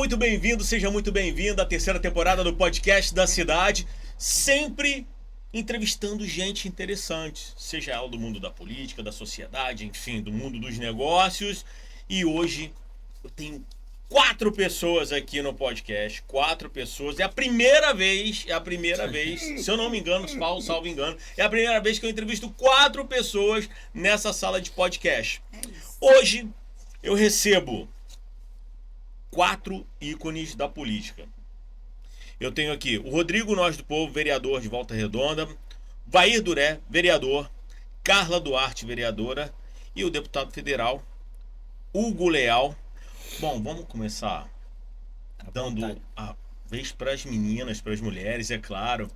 muito bem-vindo, seja muito bem-vindo à terceira temporada do podcast da cidade, sempre entrevistando gente interessante, seja ela do mundo da política, da sociedade, enfim, do mundo dos negócios. E hoje eu tenho 4 pessoas aqui no podcast, 4 pessoas. É a primeira vez, se eu não me engano, salvo engano, é a primeira vez que eu entrevisto 4 pessoas nessa sala de podcast. Hoje eu recebo 4 ícones da política. Eu tenho aqui o Rodrigo Nós do Povo, vereador de Volta Redonda, Vair Duré, vereador, Carla Duarte, vereadora, e o deputado federal Hugo Leal. Bom, vamos começar dando a vez para as meninas, para as mulheres, é claro.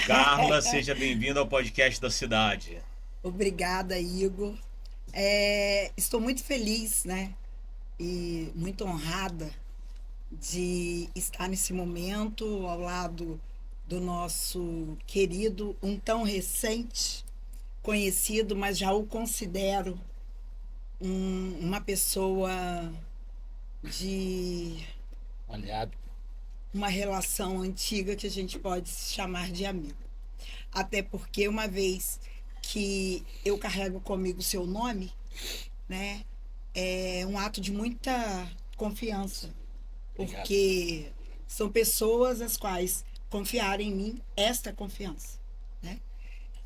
Carla, seja bem-vinda ao podcast da cidade. Obrigada, Igor. Estou muito feliz, né? E muito honrada de estar nesse momento ao lado do nosso querido, um tão recente conhecido, mas já o considero uma pessoa de aliado, uma relação antiga que a gente pode chamar de amigo. Até porque uma vez que eu carrego comigo o seu nome, né, é um ato de muita confiança. Porque são pessoas as quais confiaram em mim esta confiança, né?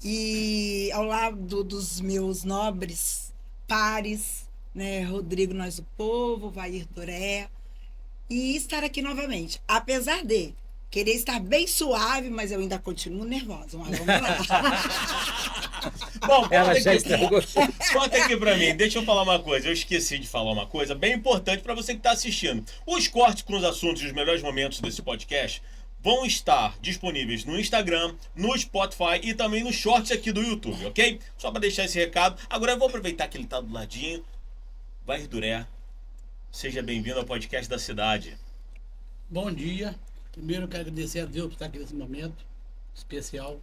E ao lado dos meus nobres pares, né, Rodrigo Nós do Povo, Vair Duré, e estar aqui novamente, apesar de querer estar bem suave, mas eu ainda continuo nervosa. Mas vamos lá. Bom, conta aqui pra mim, deixa eu falar uma coisa. Eu esqueci de falar uma coisa bem importante pra você que tá assistindo. Os cortes com os assuntos e os melhores momentos desse podcast vão estar disponíveis no Instagram, no Spotify e também nos shorts aqui do YouTube, ok? Só pra deixar esse recado. Agora eu vou aproveitar que ele tá do ladinho. Vair Duré, seja bem-vindo ao podcast da cidade. Bom dia. Primeiro eu quero agradecer a Deus por estar aqui nesse momento especial,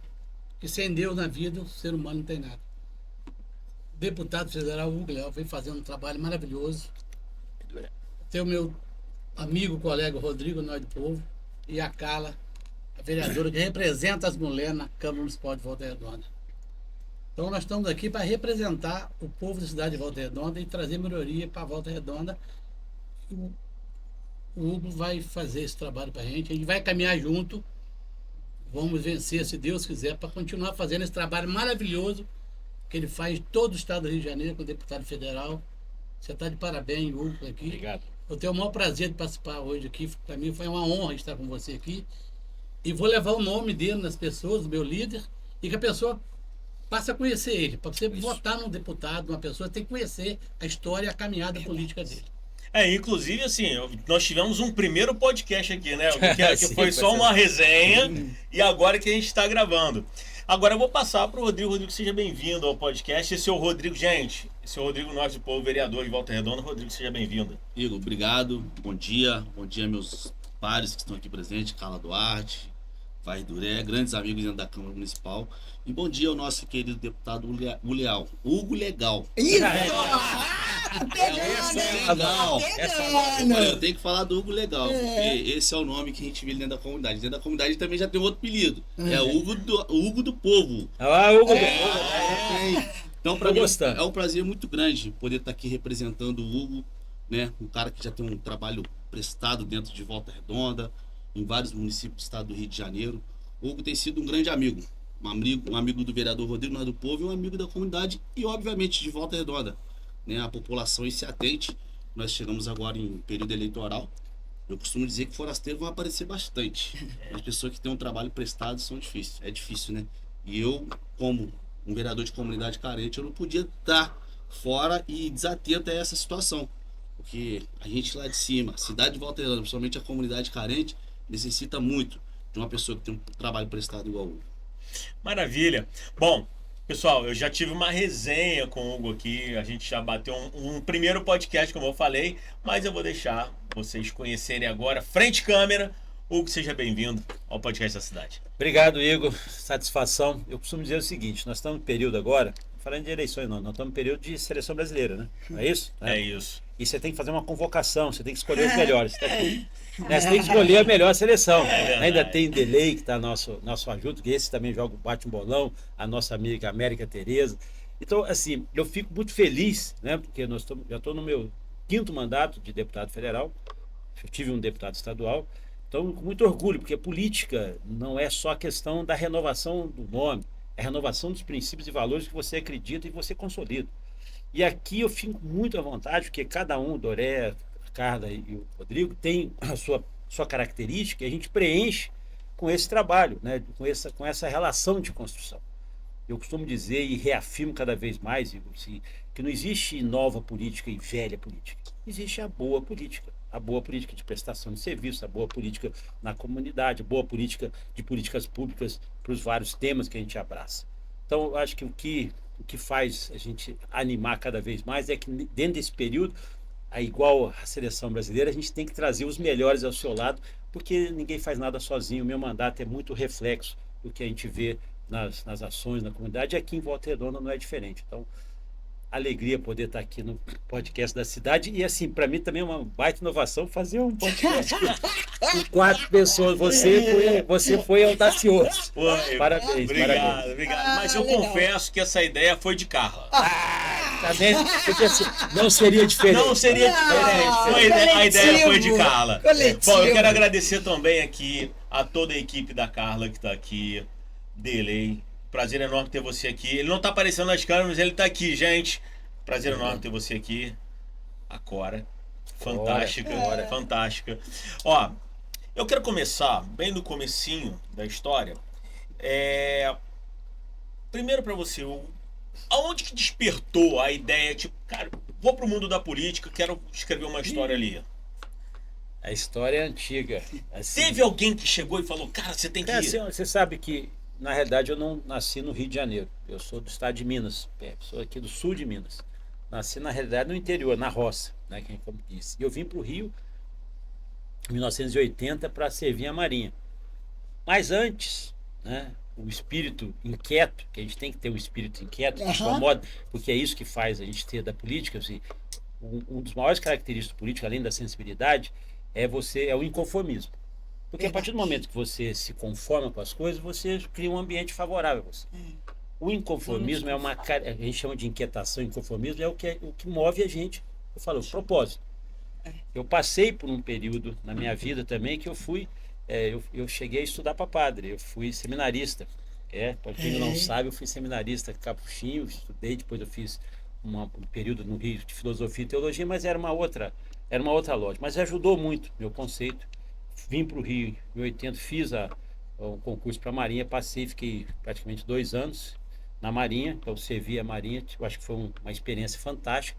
que sem Deus na vida o ser humano não tem nada. O deputado federal Hugo Leal vem fazendo um trabalho maravilhoso. Tem o meu amigo, colega Rodrigo Nós do Povo e a Carla, a vereadora que representa as mulheres na Câmara Municipal de Volta Redonda. Então nós estamos aqui para representar o povo da cidade de Volta Redonda e trazer melhoria para Volta Redonda. O Hugo vai fazer esse trabalho para a gente vai caminhar junto, vamos vencer, se Deus quiser, para continuar fazendo esse trabalho maravilhoso que ele faz em todo o estado do Rio de Janeiro com o deputado federal. Você está de parabéns, Hugo, aqui. Obrigado. Eu tenho o maior prazer de participar hoje aqui, para mim foi uma honra estar com você aqui, e vou levar o nome dele nas pessoas, do meu líder, e que a pessoa passe a conhecer ele. Para você votar num deputado, uma pessoa tem que conhecer a história e a caminhada política dele. Inclusive, assim, nós tivemos um primeiro podcast aqui, né? Que foi só uma resenha e agora que a gente está gravando. Agora eu vou passar para o Rodrigo. Rodrigo, seja bem-vindo ao podcast. Esse é o Rodrigo, gente. Esse é o Rodrigo Nós do Povo, vereador de Volta Redonda. Rodrigo, seja bem-vindo. Igor, obrigado. Bom dia meus pares que estão aqui presentes, Carla Duarte, Vair Duré, grandes amigos dentro da Câmara Municipal. E bom dia ao nosso querido deputado Hugo Leal. Hugo Legal. Isso! Eu tenho que falar do Hugo Legal, porque esse é o nome que a gente vê dentro da comunidade. Dentro da comunidade também já tem outro apelido. É o Hugo do Povo. Hugo do Povo. Então, para mim, é um prazer muito grande poder estar aqui representando o Hugo, né? Um cara que já tem um trabalho prestado dentro de Volta Redonda, em vários municípios do estado do Rio de Janeiro. O Hugo tem sido um grande amigo. Um amigo do vereador Rodrigo Nós do Povo e um amigo da comunidade e, obviamente, de Volta Redonda. Né, a população se atente. Nós chegamos agora em período eleitoral. Eu costumo dizer que forasteiros vão aparecer bastante. As pessoas que têm um trabalho prestado são difíceis. É difícil, né? E eu, como um vereador de comunidade carente, eu não podia estar fora e desatento a essa situação. Porque a gente lá de cima, a cidade de Volta Redonda, principalmente a comunidade carente, necessita muito de uma pessoa que tem um trabalho prestado igual o Hugo. Maravilha. Bom, pessoal, eu já tive uma resenha com o Hugo aqui, a gente já bateu um primeiro podcast, como eu falei, mas eu vou deixar vocês conhecerem agora, frente câmera. Hugo, seja bem-vindo ao podcast da cidade. Obrigado, Igor. Satisfação. Eu costumo dizer o seguinte, nós estamos no período agora, falando de eleições não, nós estamos no período de seleção brasileira, né? Não é isso? É isso. e você tem que fazer uma convocação, você tem que escolher os melhores. Tá? Né? Você tem que escolher a melhor seleção. Ainda tem Delay, que está nosso ajuda, que esse também joga o bate um bolão, a nossa amiga América Tereza. Então, assim, eu fico muito feliz, né? Porque já estou no meu 5º mandato de deputado federal, eu tive um deputado estadual, então com muito orgulho, porque política não é só a questão da renovação do nome, é a renovação dos princípios e valores que você acredita e você consolida. E aqui eu fico muito à vontade, porque cada um, Doré, a Carla e o Rodrigo, tem a sua característica e a gente preenche com esse trabalho, né? com essa relação de construção. Eu costumo dizer e reafirmo cada vez mais, Igor, assim, que não existe nova política e velha política. Existe a boa política. A boa política de prestação de serviço, a boa política na comunidade, a boa política de políticas públicas para os vários temas que a gente abraça. Então, eu acho que o que faz a gente animar cada vez mais é que dentro desse período, igual a seleção brasileira, a gente tem que trazer os melhores ao seu lado, porque ninguém faz nada sozinho. O meu mandato é muito reflexo do que a gente vê nas ações, na comunidade, e aqui em Volta Redonda não é diferente. Então, alegria poder estar aqui no podcast da cidade, e assim, para mim também é uma baita inovação fazer um podcast com 4 pessoas. Você foi audacioso. Parabéns. Obrigado. Mas eu confesso que essa ideia foi de Carla. Tá vendo? Porque assim, não seria diferente. Não seria diferente. A ideia foi de Carla. Coletivo. Bom, eu quero agradecer também aqui a toda a equipe da Carla que está aqui. Delay. Prazer enorme ter você aqui. Ele não tá aparecendo nas câmeras, mas ele tá aqui, gente. Prazer enorme ter você aqui. A Cora. Fantástica. Fantástica. Ó, eu quero começar bem no comecinho da história. Primeiro pra você, aonde que despertou a ideia, tipo, cara, vou pro mundo da política, quero escrever uma história ali. A história é antiga. Assim, Teve alguém que chegou e falou, cara, você tem que ir. assim, você sabe que, na realidade, eu não nasci no Rio de Janeiro. Eu sou do estado de Minas. Sou aqui do sul de Minas. Nasci, na realidade, no interior, na roça, né, como disse. E eu vim para o Rio em 1980 para servir a Marinha. Mas antes, né, o espírito inquieto, que a gente tem que ter um espírito inquieto, que incomoda, porque é isso que faz a gente ter da política. Assim, um dos maiores características da política, além da sensibilidade, é o inconformismo. Porque a partir do momento que você se conforma com as coisas, você cria um ambiente favorável a você. O inconformismo é a gente chama de inquietação, inconformismo é o que move a gente. Eu falo, o propósito. Eu passei por um período na minha vida também que eu cheguei a estudar para padre, eu fui seminarista. Para quem não sabe, eu fui seminarista capuchinho, estudei, depois eu fiz um período no Rio de filosofia e teologia, mas era uma outra lógica. Mas ajudou muito meu conceito. Vim para o Rio em 80, fiz um concurso para a Marinha, passei, fiquei praticamente 2 anos na Marinha, então servi a Marinha, eu acho que foi uma experiência fantástica.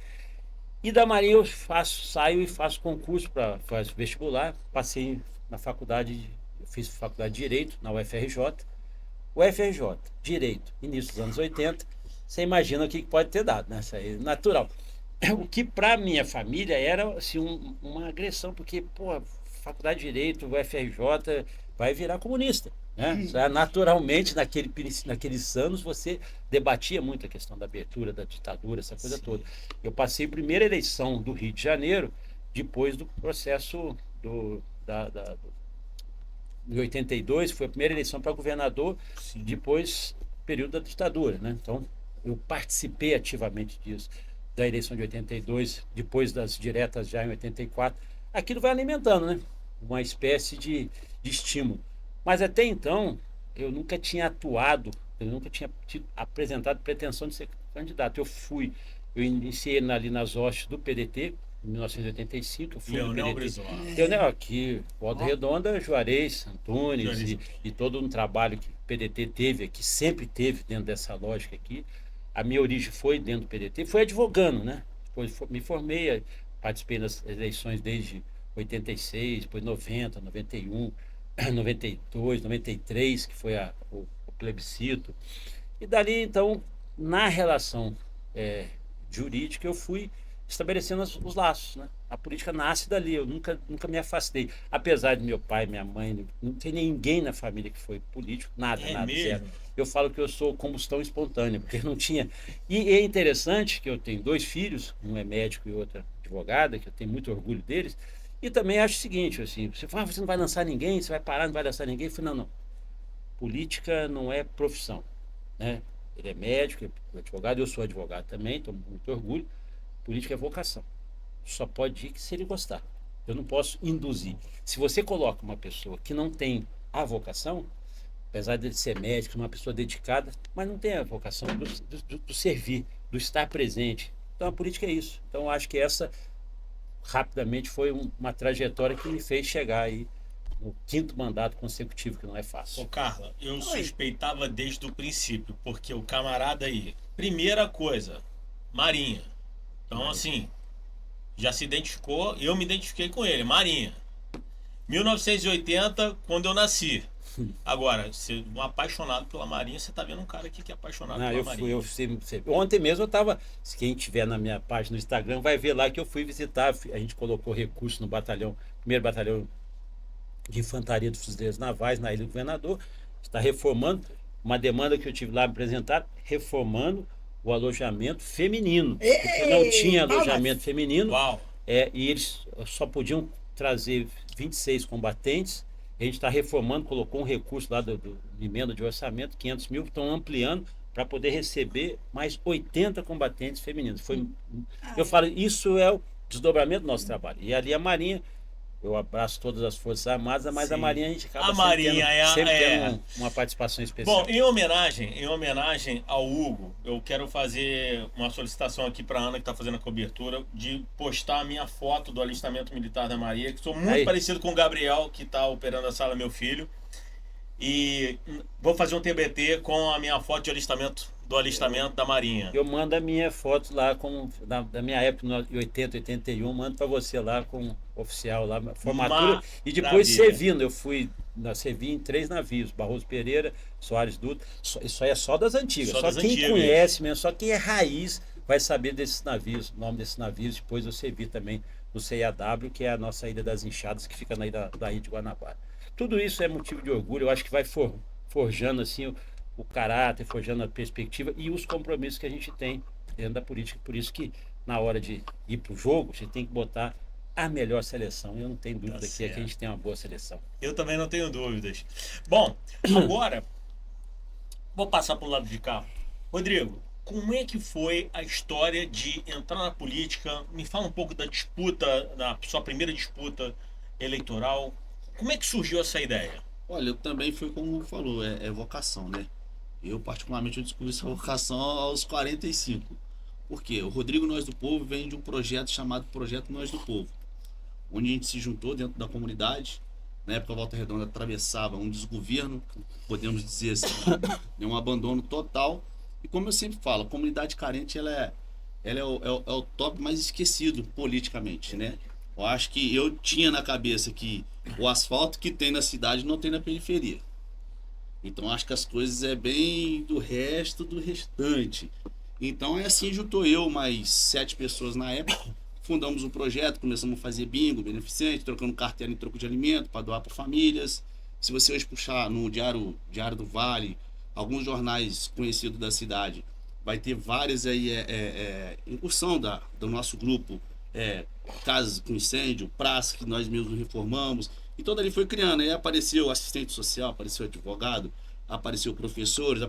E da Marinha eu saio e faço concurso para fazer vestibular, passei na faculdade, eu fiz faculdade de Direito na UFRJ. UFRJ, Direito, início dos anos 80, você imagina o que pode ter dado, né? Isso aí é natural. O que para minha família era assim, uma agressão, porque, pô, faculdade de Direito, UFRJ, vai virar comunista, né? Naturalmente, naqueles anos, você debatia muito a questão da abertura, da ditadura, essa coisa toda. Eu passei a primeira eleição do Rio de Janeiro, depois do processo em 82, foi a primeira eleição para governador, depois período da ditadura, né? Então, eu participei ativamente disso, da eleição de 82, depois das diretas já em 84. Aquilo vai alimentando, né? Uma espécie de estímulo. Mas até então, eu nunca tinha atuado, eu nunca tinha apresentado pretensão de ser candidato. Eu iniciei ali nas hostes do PDT, em 1985. Eu fui Leonel no PDT. Brizola. Leonel, aqui, Volta Redonda, Juarez, Antunes e todo um trabalho que o PDT teve aqui, sempre teve dentro dessa lógica aqui. A minha origem foi dentro do PDT, foi advogando, né? Depois me formei, participei das eleições desde 86, depois 90, 91, 92, 93, que foi o plebiscito. E dali, então, na relação jurídica, eu fui estabelecendo os laços, né? A política nasce dali, eu nunca me afastei. Apesar de meu pai, minha mãe, não tem ninguém na família que foi político, nada, zero. Eu falo que eu sou combustão espontânea, porque não tinha. E é interessante que eu tenho 2 filhos, um é médico e outra advogada, que eu tenho muito orgulho deles. E também acho o seguinte, assim, você fala, você não vai lançar ninguém, você vai parar, não vai lançar ninguém. Eu falei, não. Política não é profissão, né? Ele é médico, é advogado, eu sou advogado também, tenho muito orgulho. Política é vocação. Só pode ir se ele gostar. Eu não posso induzir. Se você coloca uma pessoa que não tem a vocação, apesar de ele ser médico, uma pessoa dedicada, mas não tem a vocação do servir, do estar presente. Então a política é isso. Então eu acho que essa, rapidamente, foi uma trajetória que me fez chegar aí no 5º mandato consecutivo, que não é fácil. Ô, Carla, eu suspeitava desde o princípio, porque o camarada aí, primeira coisa, Marinha. Então, assim, já se identificou, eu me identifiquei com ele, Marinha. 1980, quando eu nasci. Agora, ser um apaixonado pela Marinha, você tá vendo um cara aqui que é apaixonado Não, pela Marinha. Ontem mesmo eu estava, quem tiver na minha página no Instagram vai ver lá que eu fui visitar, a gente colocou recurso no batalhão, 1º batalhão de infantaria dos fuzileiros navais na Ilha do Governador, está reformando, uma demanda que eu tive lá apresentar, reformando o alojamento feminino, porque não tinha alojamento feminino. Uau. E eles só podiam trazer 26 combatentes. A gente está reformando, colocou um recurso lá do emenda de orçamento, 500 mil, estão ampliando para poder receber mais 80 combatentes femininos. Eu falo, isso é o desdobramento do nosso trabalho. E ali a Marinha, eu abraço todas as Forças Armadas, mas a Marinha a gente acaba sempre tendo uma participação especial. Bom, em homenagem ao Hugo, eu quero fazer uma solicitação aqui para Ana, que está fazendo a cobertura, de postar a minha foto do alistamento militar da Marinha, que sou muito parecido com o Gabriel, que está operando a sala, meu filho. E vou fazer um TBT com a minha foto de alistamento da Marinha. Eu mando a minha foto lá da minha época, em 80, 81, mando para você lá com oficial lá, formatura. E depois servindo, eu servi em 3 navios, Barroso Pereira, Soares Dutra. Isso aí é só das antigas. Só quem conhece mesmo, só quem é raiz vai saber desses navios, o nome desses navios. Depois eu servi também no CIAW, que é a nossa Ilha das Enxadas, que fica na ilha da Ilha de Guanabara. Tudo isso é motivo de orgulho, eu acho que vai forjando assim o caráter, forjando a perspectiva e os compromissos que a gente tem dentro da política. Por isso que na hora de ir para o jogo, a gente tem que botar a melhor seleção. Eu não tenho dúvida que a gente tem uma boa seleção. Eu também não tenho dúvidas. Bom, agora vou passar para o lado de cá. Rodrigo, como é que foi a história de entrar na política? Me fala um pouco da disputa, da sua primeira disputa eleitoral. Como é que surgiu essa ideia? Olha, eu também foi como falou, é vocação, né? Eu, particularmente, eu descobri essa vocação aos 45. Por quê? O Rodrigo Nós do Povo vem de um projeto chamado Projeto Nós do Povo, onde a gente se juntou dentro da comunidade. Na época, a Volta Redonda atravessava um desgoverno, podemos dizer assim, um abandono total. E como eu sempre falo, a comunidade carente ela é o top mais esquecido politicamente, né? Eu acho que eu tinha na cabeça que o asfalto que tem na cidade não tem na periferia. Então acho que as coisas é bem do resto do restante. Então é assim, juntou eu mais 7 pessoas na época, fundamos um projeto, começamos a fazer bingo, beneficente, trocando carteira em troco de alimento para doar para famílias. Se você hoje puxar no Diário do Vale, alguns jornais conhecidos da cidade, vai ter várias aí incursão do nosso grupo, casas com incêndio, praça que nós mesmos reformamos. E todo ali foi criando. Aí apareceu assistente social, apareceu advogado, apareceu professores.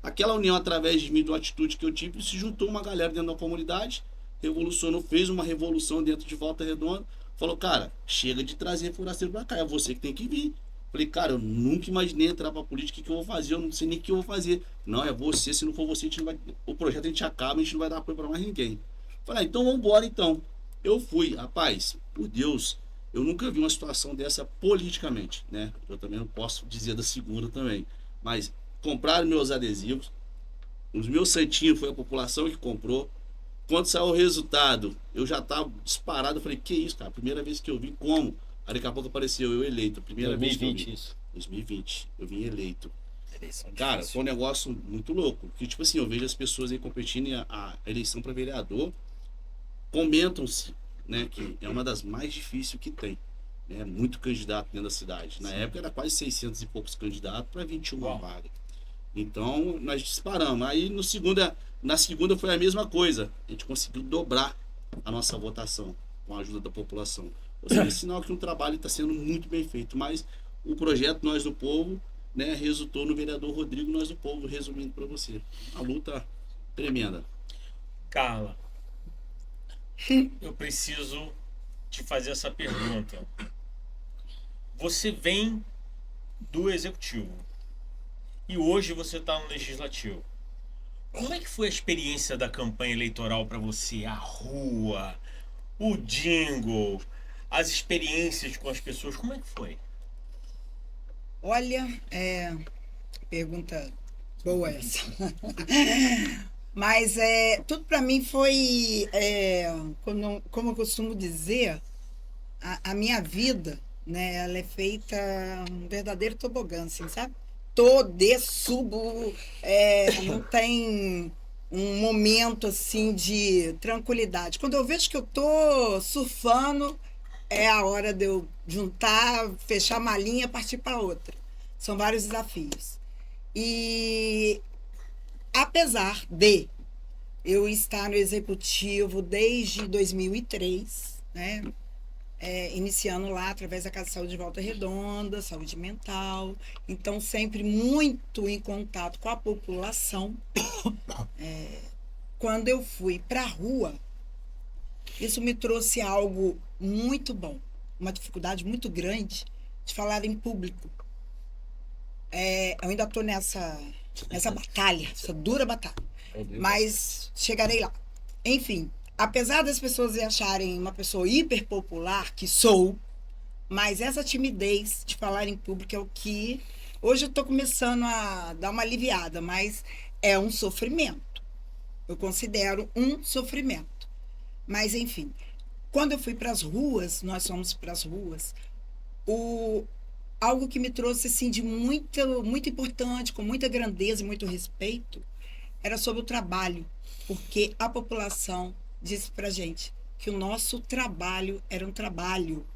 Aquela união através de mim, da atitude que eu tive, se juntou uma galera dentro da comunidade, revolucionou, fez uma revolução dentro de Volta Redonda. Falou, cara, chega de trazer forasteiro pra cá, é você que tem que vir. Falei, cara, eu nunca imaginei entrar pra política, o que eu vou fazer? Eu não sei nem o que eu vou fazer. Não, é você, se não for você, a gente não vai... o projeto a gente acaba, a gente não vai dar apoio pra mais ninguém. Falei, então vamos embora então. Eu fui, rapaz, por Deus, eu nunca vi uma situação dessa politicamente, né? Eu também não posso dizer da segunda também. Mas compraram meus adesivos, os meus santinhos foi a população que comprou. Quando saiu o resultado, eu já estava disparado. Eu falei, que isso, cara? Primeira vez que eu vi, como? Aí daqui a pouco apareceu eu eleito. Primeira 2020 vez que eu vi. isso. 2020, eu vim eleito. Cara, foi um negócio muito louco. Que tipo assim, eu vejo as pessoas aí competindo a eleição para vereador. Comentam-se, né, que é uma das mais difíceis que tem, né, muito candidato dentro da cidade. Na época era quase 600 e poucos candidatos para 21 vagas. Então nós disparamos. Aí na segunda foi a mesma coisa. A gente conseguiu dobrar a nossa votação com a ajuda da população. Ou seja, é sinal que o trabalho está sendo muito bem feito, mas o projeto Nós do Povo, né, resultou no vereador Rodrigo Nós do Povo, resumindo para você. A luta tremenda. Carla, eu preciso te fazer essa pergunta. Você vem do executivo e hoje você está no legislativo. Como é que foi a experiência da campanha eleitoral para você? A rua, o jingle, as experiências com as pessoas, como é que foi? Olha, pergunta boa essa. Mas tudo para mim foi, como eu costumo dizer, a minha vida, né, ela é feita um verdadeiro tobogã, assim, sabe? Tô, desço, subo, não tem um momento assim de tranquilidade. Quando eu vejo que eu tô surfando, é a hora de eu juntar, fechar a malinha e partir para outra. São vários desafios. E apesar de eu estar no executivo desde 2003, né? Iniciando lá através da Casa de Saúde de Volta Redonda, saúde mental, então sempre muito em contato com a população. Quando eu fui para a rua, isso me trouxe algo muito bom, uma dificuldade muito grande de falar em público. Eu ainda estou nessa batalha, essa dura batalha, mas chegarei lá. Enfim, apesar das pessoas acharem uma pessoa hiperpopular, que sou, mas essa timidez de falar em público é o que... Hoje eu estou começando a dar uma aliviada, mas é um sofrimento. Eu considero um sofrimento. Mas, enfim, quando eu fui para as ruas, nós fomos para as ruas, algo que me trouxe assim, de muito importante, com muita grandeza e muito respeito, era sobre o trabalho, porque a população disse para a gente que o nosso trabalho era um trabalho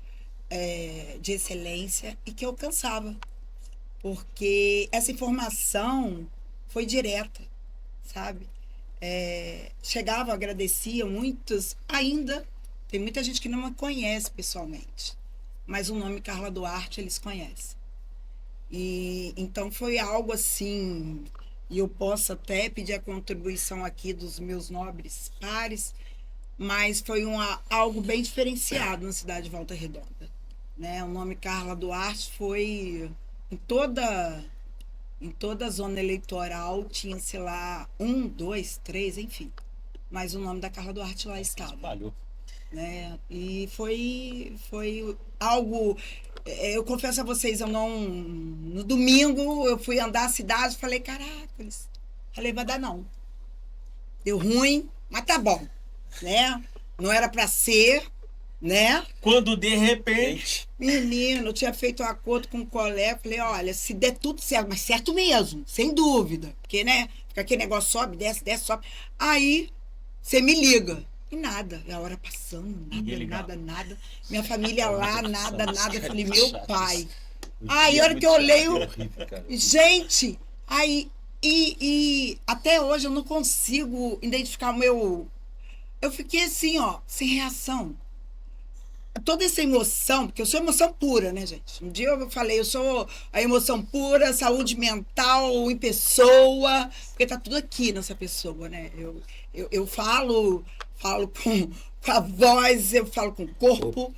de excelência e que alcançava, porque essa informação foi direta, sabe? Chegava, agradecia, muitos ainda, tem muita gente que não a conhece pessoalmente, mas o nome Carla Duarte eles conhecem. E então foi algo assim, e eu posso até pedir a contribuição aqui dos meus nobres pares, mas foi algo bem diferenciado na cidade de Volta Redonda, né? O nome Carla Duarte foi em toda a zona eleitoral, tinha, sei lá, 1, 2, 3, enfim, mas o nome da Carla Duarte lá estava. Espalhou. Né? E foi algo, eu confesso a vocês, no domingo eu fui andar a cidade e falei, caracoles, falei, vai dar não, deu ruim, mas tá bom, né? Não era para ser, né? Quando de repente... Menino, eu tinha feito um acordo com um colega, falei, olha, se der tudo certo, mas certo mesmo, sem dúvida, porque, né, fica aquele negócio, sobe, desce, sobe, aí você me liga. E nada, a hora passando, nada. Minha família lá, nada. Eu falei, meu pai. Aí, a hora que eu olhei, gente, aí, e até hoje eu não consigo identificar o meu... Eu fiquei assim, ó, sem reação. Toda essa emoção, porque eu sou emoção pura, né, gente? Um dia eu falei, eu sou a emoção pura, saúde mental em pessoa, porque tá tudo aqui nessa pessoa, né? Eu falo com a voz, eu falo com o corpo,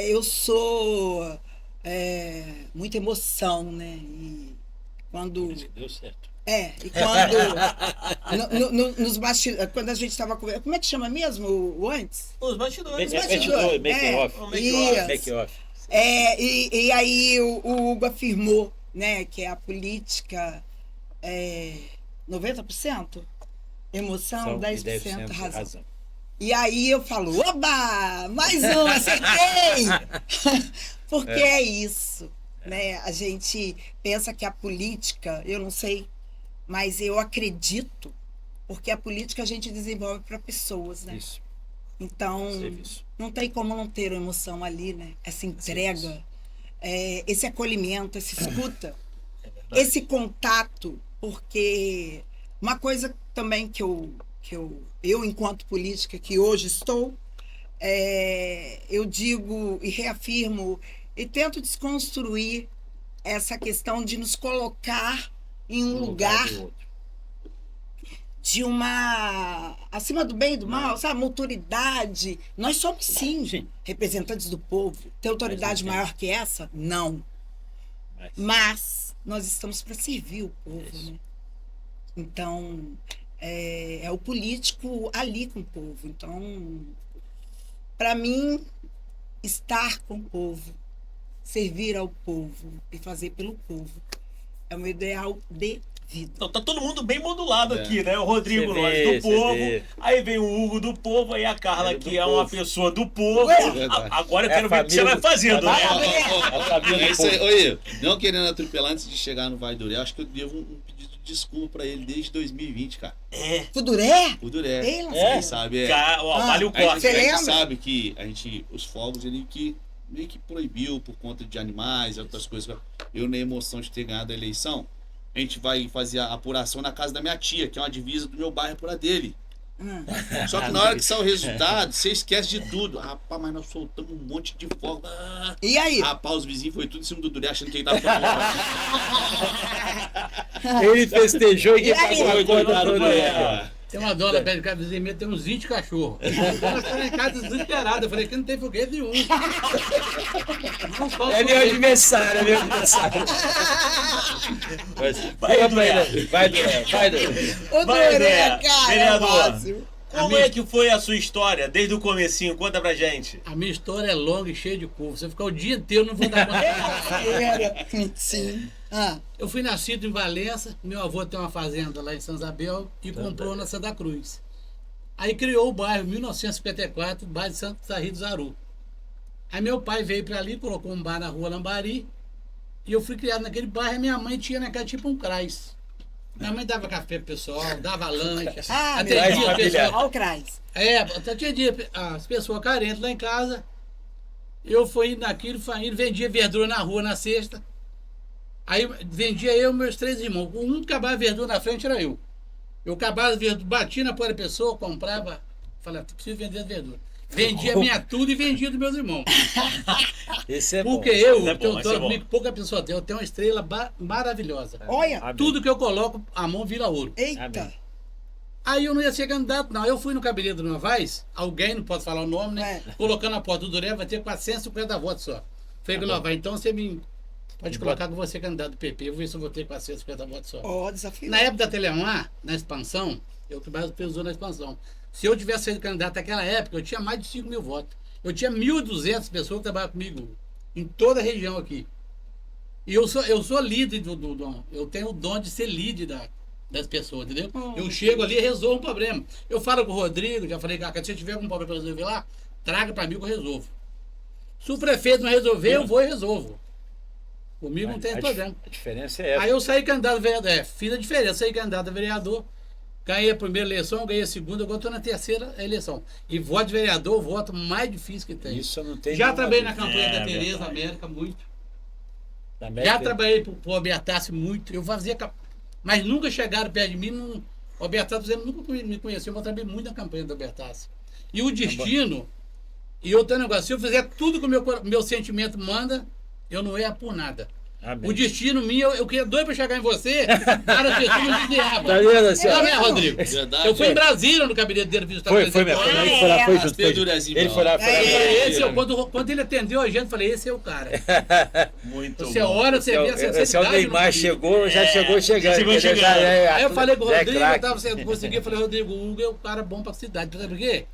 eu sou muita emoção, né? E quando... Deu certo. E quando nos bastidores, quando a gente estava conversando, como é que chama mesmo o antes? Os bastidores. Make off. E aí o Hugo afirmou, né, que a política 90% emoção, 10% razão. E aí eu falo, oba, mais um, acertei! Porque é isso, né? A gente pensa que a política, eu não sei, mas eu acredito, porque a política a gente desenvolve para pessoas, né? Isso. Então, não tem como não ter emoção ali, né? Essa entrega, esse acolhimento, essa escuta, esse contato, porque uma coisa também que eu eu enquanto política que hoje estou, eu digo e reafirmo e tento desconstruir essa questão de nos colocar em um lugar do outro. de uma acima do bem e do mal, sabe? Uma autoridade. Nós somos sim representantes do povo. Tem autoridade Mas não tem. maior que essa? Não. Mas nós estamos para servir o povo, Isso. né? Então, é o político ali com o povo. Então, para mim, estar com o povo, servir ao povo e fazer pelo povo é o meu ideal de vida. Então, tá todo mundo bem modulado É. aqui, né? O Rodrigo, Você nós vê, do você povo. vê. Aí vem o Hugo do povo, aí a Carla, É do que é uma povo. pessoa do povo. Verdade. Agora eu É quero a ver o que você vai família fazendo, Ó, né? ó, ó, A família do é isso aí. povo. Oi, não querendo atropelar antes de chegar no Vai Duré, acho que eu devo um pedido de desculpa pra ele desde 2020, cara. Fuduré? O Duré. Ei, Você sabe, Ó, vale o A gente, corte. Você a gente lembra? sabe que os fogos ele que meio que proibiu por conta de animais e outras coisas. Eu, na emoção de ter ganhado a eleição, a gente vai fazer a apuração na casa da minha tia, que é uma divisa do meu bairro por a dele. Só que na hora que sai o resultado, você esquece de tudo. Rapaz, mas nós soltamos um monte de fogo. E aí? Rapaz, os vizinhos foi tudo em cima do Duré, achando que ele tava falando. Ele festejou e E aí? pagou a conta do É. Tem uma dona perto de casa vizinha minha, tem uns 20 cachorros. Ela tá em casa desesperada. Eu falei que não tem foguete nenhum. Não só É meu foguete. aniversário, é meu aniversário. Mas, Vai, vai, Duré. vai, Duré, vai, Duré. O Vai, Duré, Duré. cara, Vereador. é o máximo. Como é que foi a sua história desde o comecinho? Conta pra gente. A minha história é longa e cheia de curvas. Se eu ficar o dia inteiro, não vou dar conta. Sim. Eu fui nascido em Valença, meu avô tem uma fazenda lá em São Isabel e comprou na Santa Cruz. Aí criou o bairro, em 1954, bairro de Santa Rita do Zaru. Aí meu pai veio para ali, colocou um bar na rua Lambari, e eu fui criado naquele bairro, e minha mãe tinha naquela tipo um CRAS. Minha mãe dava café pro pessoal, dava lanche, Meu atendia Deus. o pessoal. Olha o Crais. Atendia as pessoas carentes lá em casa. Eu fui indo naquilo, vendia verdura na rua na sexta. Aí vendia eu e meus 3 irmãos. Um que acabava a verdura na frente era eu. Eu acabava a verdura, batia na porta da pessoa, comprava, falava, preciso vender as verduras. Vendia minha tudo e vendia dos meus irmãos. Esse é bom. Porque eu, Isso é bom, isso é bom. pouca pessoa tem, eu tenho uma estrela maravilhosa. Olha. Amém. Tudo que eu coloco, a mão vira ouro. Eita. Amém. Aí eu não ia ser candidato, não. Eu fui no cabeleireiro do Novaes, alguém, não pode falar o nome, né? Colocando a porta do Duré, vai ter 450 votos só. Falei com o Novaes, então você me pode colocar que eu vou ser candidato do PP. Eu vou ver se eu vou ter 450 votos só. Ó, desafio. Na época da Telemar, na expansão, eu trabalhava pessoas na expansão. Se eu tivesse sido candidato naquela época, eu tinha mais de 5 mil votos. Eu tinha 1.200 pessoas que trabalhavam comigo em toda a região aqui. E eu sou líder eu tenho o dom de ser líder das pessoas, entendeu? Eu chego ali e resolvo um problema. Eu falo com o Rodrigo, já falei, cara, se tiver algum problema para resolver lá, traga para mim que eu resolvo. Se o prefeito não resolver, eu vou e resolvo. Comigo não tem problema. A diferença é essa. Aí eu saí candidato a vereador, fiz a diferença, saí candidato a vereador, ganhei a primeira eleição, ganhei a segunda, agora estou na terceira eleição. E voto de vereador, o voto mais difícil que tem. Isso eu não tenho Já nenhuma trabalhei na dúvida. campanha da É, Tereza verdade. América muito. Da Já América- trabalhei pro Albertassi muito. Eu fazia. Mas nunca chegaram perto de mim. O Albertassi, por exemplo, nunca me conheceu, mas eu trabalhei muito na campanha do Albertassi. E o destino, e outro negócio, se eu fizer tudo que o meu sentimento manda, eu não erro por nada. Amém. O destino meu, eu queria doido pra chegar em você, para as pessoas não me desavam. Tá vendo assim? Não, ó? né, Rodrigo? Verdade. Eu fui em Brasília no cabeleireiro dele visitar Foi mesmo. Ele foi lá, foi junto. Pedro Durezinho, Ele foi lá, foi lá. Esse, quando ele atendeu a gente, eu falei, esse é o cara. Muito Você bom. olha, você vê a Esse é o sinceridade no Neymar, Rodrigo. chegou, já chegou chegando. chegou entendeu? chegando. Aí eu falei com o já é Rodrigo, craque. eu tava sem conseguir, eu falei, Rodrigo, o Hugo é um cara bom pra cidade. Sabe por quê?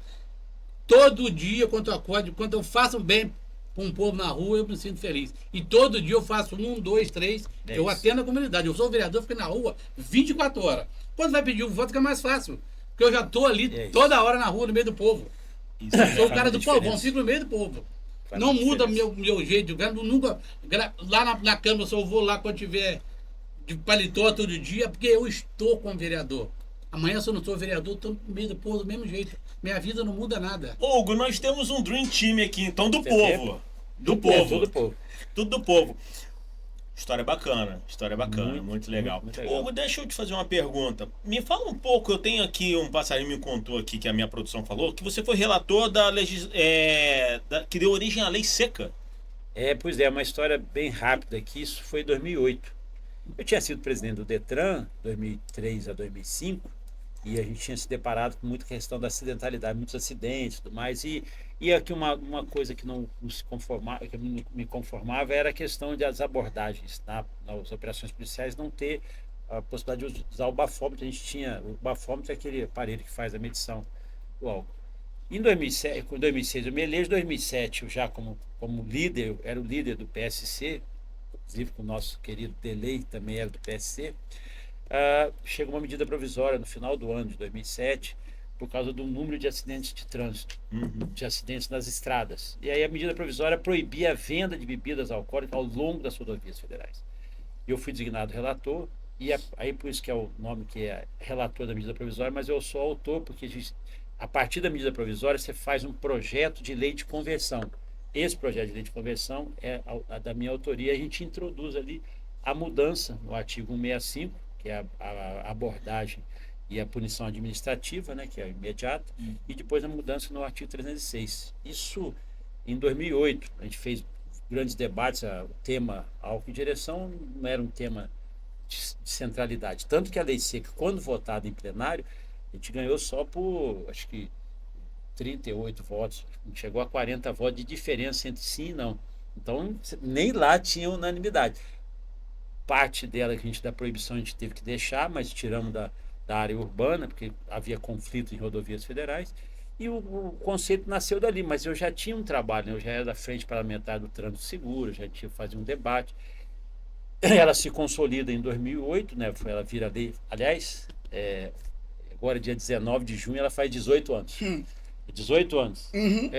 Todo dia, quando eu acordo, quando eu faço um bem para um povo na rua, eu me sinto feliz. E todo dia eu faço 1, 2, 3, É eu isso. atendo a comunidade. Eu sou vereador, fico na rua 24 horas. Quando vai pedir um voto, fica mais fácil. Porque eu já tô ali É isso. toda hora na rua, no meio do povo. Isso Eu sou o faz cara do diferença. povão, fico no meio do povo. Faz Não muita muda diferença. meu jeito, nunca. Lá na Câmara, se eu vou lá quando tiver de paletó todo dia, porque eu estou como vereador. Amanhã, se eu não sou vereador, estou no meio do povo do mesmo jeito. Minha vida não muda nada. Hugo, nós temos um Dream Team aqui, então, do Você povo. Do É, povo. tudo povo. Tudo do povo. História bacana, muito legal. muito legal. Hugo, deixa eu te fazer uma pergunta. Me fala um pouco, eu tenho aqui, um passarinho me contou aqui, que a minha produção falou, que você foi relator que deu origem à Lei Seca. Pois é, uma história bem rápida aqui, isso foi em 2008. Eu tinha sido presidente do Detran, 2003 a 2005, e a gente tinha se deparado com muita questão da acidentalidade, muitos acidentes e tudo mais, e aqui uma coisa que não se conformava, que me conformava era a questão das abordagens nas operações policiais, não ter a possibilidade de usar o bafômetro. A gente tinha, o bafômetro é aquele aparelho que faz a medição do álcool. Em 2006, eu me elejo. Em 2007, eu já como líder, eu era o líder do PSC, inclusive com o nosso querido Delei, também era do PSC. Chega uma medida provisória no final do ano de 2007, por causa do número de acidentes de trânsito, de acidentes nas estradas. E aí a medida provisória proibia a venda de bebidas alcoólicas ao longo das rodovias federais. Eu fui designado relator, e aí por isso que é o nome que é relator da medida provisória, mas eu sou autor, porque a partir da medida provisória você faz um projeto de lei de conversão. Esse projeto de lei de conversão é da minha autoria. A gente introduz ali a mudança no artigo 165, que é a abordagem e a punição administrativa, né, que é imediata, e depois a mudança no artigo 306. Isso em 2008. A gente fez grandes debates. O tema álcool e direção não era um tema de centralidade. Tanto que a lei seca, quando votada em plenário, a gente ganhou só por, acho que, 38 votos. Não chegou a 40 votos de diferença entre sim e não. Então, nem lá tinha unanimidade. Parte dela, que a gente da proibição, a gente teve que deixar, mas tiramos da área urbana, porque havia conflito em rodovias federais, e o conceito nasceu dali. Mas eu já tinha um trabalho, né? Eu já era da Frente Parlamentar do Trânsito Seguro, já tinha fazer um debate. Ela se consolida em 2008, né? Ela vira lei. Aliás, agora, dia 19 de junho, ela faz 18 anos. 18 anos.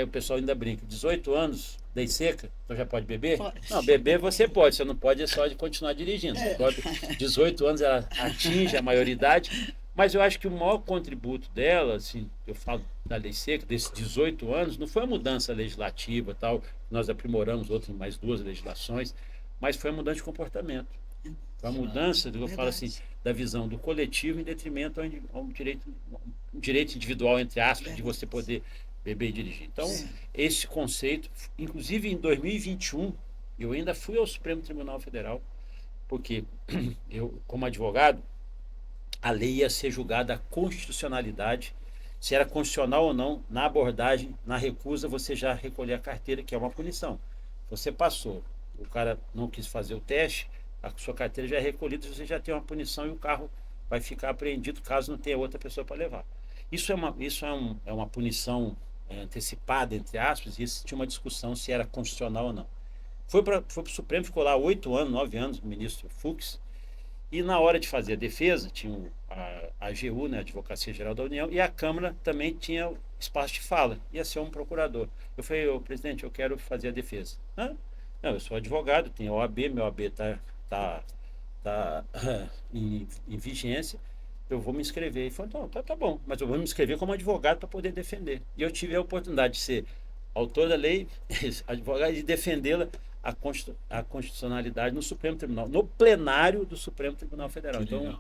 O pessoal ainda brinca. 18 anos, lei seca, então já pode beber? Pode. Não, beber você pode não pode só de continuar dirigindo. Você pode, 18 anos ela atinge a maioridade, mas eu acho que o maior contributo dela, assim, eu falo da lei seca, desses 18 anos, não foi a mudança legislativa, tal, nós aprimoramos mais 2 legislações, mas foi a mudança de comportamento. Foi a mudança, eu falo assim, da visão do coletivo em detrimento a um direito individual, entre aspas, de você poder beber e dirigir. Então, esse conceito, inclusive em 2021, eu ainda fui ao Supremo Tribunal Federal, porque eu, como advogado, a lei ia ser julgada a constitucionalidade, se era constitucional ou não. Na abordagem, na recusa, você já recolher a carteira, que é uma punição. Você passou, o cara não quis fazer o teste, a sua carteira já é recolhida, você já tem uma punição e o carro vai ficar apreendido caso não tenha outra pessoa para levar. Isso é uma punição antecipada, entre aspas, e isso tinha uma discussão se era constitucional ou não. Foi para o Supremo, ficou lá 8 anos, 9 anos, o ministro Fux, e na hora de fazer a defesa, tinha a AGU, né, a Advocacia Geral da União, e a Câmara também tinha espaço de fala, ia ser um procurador. Eu falei, presidente, eu quero fazer a defesa. Não, eu sou advogado, tenho OAB, meu OAB está em vigência, eu vou me inscrever. Ele falou, então, tá bom, mas eu vou me inscrever como advogado para poder defender. E eu tive a oportunidade de ser autor da lei, advogado, e defendê-la, a constitucionalidade no Supremo Tribunal, no plenário do Supremo Tribunal Federal. Então,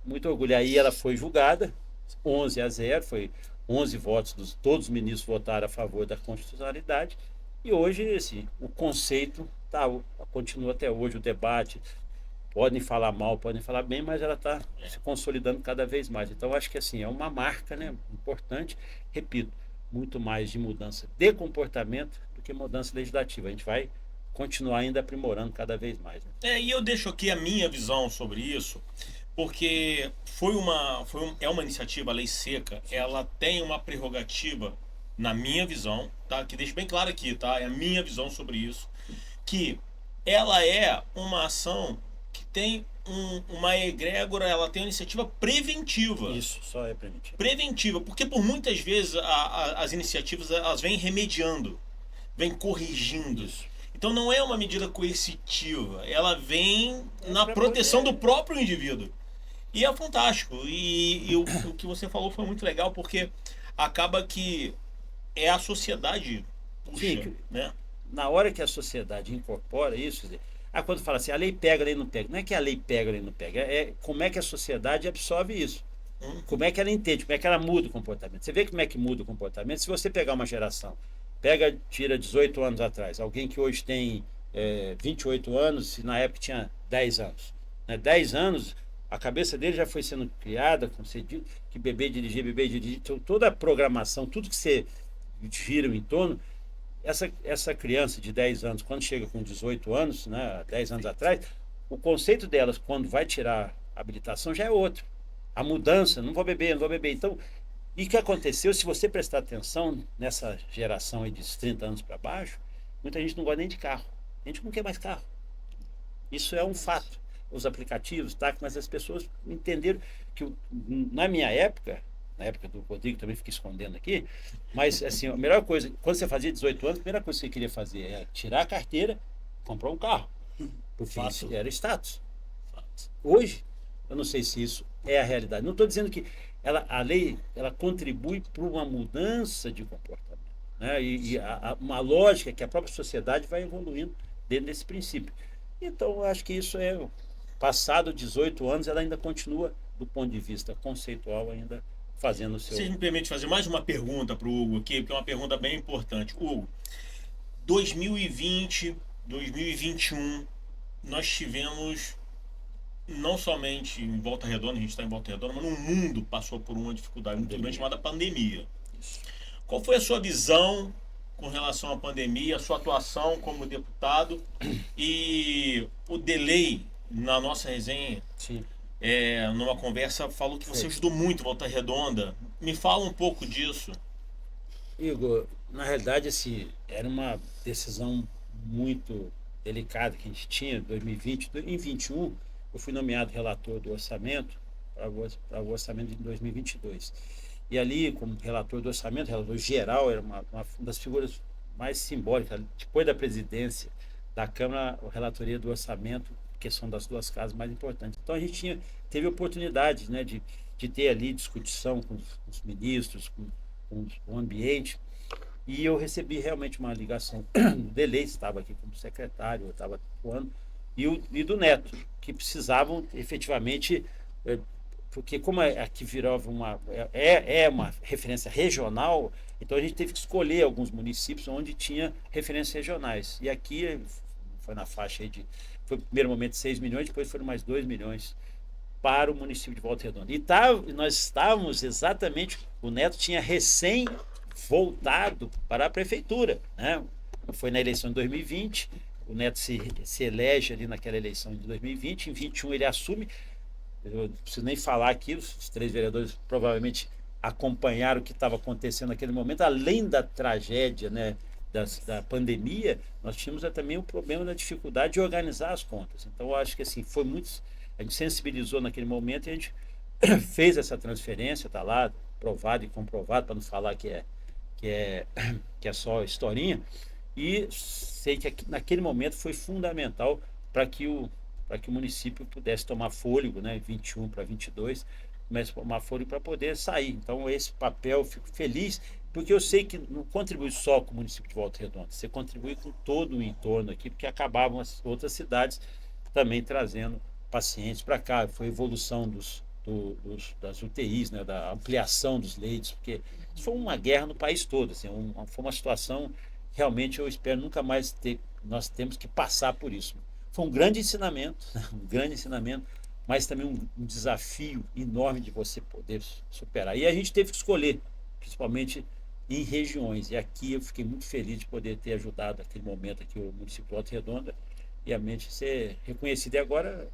muito orgulho. Aí ela foi julgada, 11-0, foi 11 votos, todos os ministros votaram a favor da constitucionalidade, e hoje, assim, o conceito continua até hoje, o debate. Podem falar mal, podem falar bem, mas ela está se consolidando cada vez mais. Então, acho que assim, é uma marca, né, importante, repito, muito mais de mudança de comportamento do que mudança legislativa. A gente vai continuar ainda aprimorando cada vez mais. Né? E eu deixo aqui a minha visão sobre isso, porque é uma iniciativa, a Lei Seca, ela tem uma prerrogativa, na minha visão, tá? Que deixo bem claro aqui, tá? É a minha visão sobre isso, que ela é uma ação que tem uma egrégora, ela tem uma iniciativa preventiva. Isso, só é preventiva. Preventiva, porque por muitas vezes as iniciativas elas vêm remediando, vêm corrigindo. Isso. Então não é uma medida coercitiva, ela vem na proteção do próprio indivíduo. E é fantástico. E o que você falou foi muito legal, porque acaba que é a sociedade puxa, sim, né? Na hora que a sociedade incorpora isso, quando fala assim, a lei pega, a lei não pega. Não é que a lei pega, a lei não pega. É como é que a sociedade absorve isso. Como é que ela entende, como é que ela muda o comportamento. Você vê como é que muda o comportamento. Se você pegar uma geração, tira 18 anos atrás, alguém que hoje tem 28 anos, e na época tinha 10 anos. Né? 10 anos, a cabeça dele já foi sendo criada, concedido, que beber, dirigir, então, toda a programação, tudo que você gira em torno, essa criança de 10 anos, quando chega com 18 anos, né, 10 anos atrás, o conceito delas, quando vai tirar a habilitação, já é outro. A mudança, não vou beber. Então, e o que aconteceu, se você prestar atenção nessa geração aí de 30 anos para baixo, muita gente não gosta nem de carro. A gente não quer mais carro. Isso é um fato. Os aplicativos, táxi, mas as pessoas entenderam que na minha época, na época do Rodrigo, também fiquei escondendo aqui, mas assim, a melhor coisa, quando você fazia 18 anos, a primeira coisa que você queria fazer era tirar a carteira e comprar um carro. Porque isso era status. Hoje, eu não sei se isso é a realidade. Não estou dizendo que a lei ela contribui para uma mudança de comportamento. Né? Uma lógica que a própria sociedade vai evoluindo dentro desse princípio. Então, eu acho que isso passado 18 anos, ela ainda continua, do ponto de vista conceitual, ainda fazendo o seu... Vocês me permitem fazer mais uma pergunta para o Hugo aqui, porque é uma pergunta bem importante. Hugo, 2020, 2021, nós tivemos, não somente em Volta Redonda, a gente está em Volta Redonda, mas no mundo passou por uma dificuldade muito grande chamada pandemia. Qual foi a sua visão com relação à pandemia, a sua atuação como deputado e o delay na nossa resenha? Sim. Numa conversa, falou que você ajudou muito Volta Redonda. Me fala um pouco disso. Igor, na realidade, assim, era uma decisão muito delicada que a gente tinha em 2020. Em 2021, eu fui nomeado relator do orçamento para o orçamento de 2022. E ali, como relator do orçamento, relator geral, era uma das figuras mais simbólicas. Depois da presidência da Câmara, a relatoria do orçamento, que são das duas casas mais importantes. Então a gente teve oportunidade, né, de ter ali discussão com os ministros, com o ambiente, e eu recebi realmente uma ligação do Delei, estava aqui como secretário, eu estava atuando, e do Neto, que precisavam efetivamente, porque como aqui virava uma referência regional, então a gente teve que escolher alguns municípios onde tinha referências regionais, e aqui foi na faixa aí foi no primeiro momento 6 milhões, depois foram mais 2 milhões para o município de Volta Redonda. E nós estávamos exatamente, o Neto tinha recém voltado para a prefeitura, né? Foi na eleição de 2020, o Neto se elege ali naquela eleição de 2020, em 2021 ele assume, eu não preciso nem falar aqui, os 3 vereadores provavelmente acompanharam o que estava acontecendo naquele momento, além da tragédia, né, da pandemia, nós tínhamos também o problema da dificuldade de organizar as contas. Então, eu acho que assim, a gente sensibilizou naquele momento e a gente fez essa transferência, está lá, provado e comprovado, para não falar que é só historinha, e sei que naquele momento foi fundamental para que o município pudesse tomar fôlego, né, 21 para 22, mas tomar fôlego para poder sair. Então, esse papel, eu fico feliz, porque eu sei que não contribui só com o município de Volta Redonda, você contribui com todo o entorno aqui, porque acabavam as outras cidades também trazendo pacientes para cá. Foi a evolução das UTIs, né, da ampliação dos leitos, porque isso foi uma guerra no país todo, assim, foi uma situação, realmente eu espero nunca mais nós temos que passar por isso. Foi um grande ensinamento, mas também um desafio enorme de você poder superar. E a gente teve que escolher, principalmente em regiões. E aqui eu fiquei muito feliz de poder ter ajudado naquele momento aqui o município de Volta Redonda e a mente ser reconhecida. E agora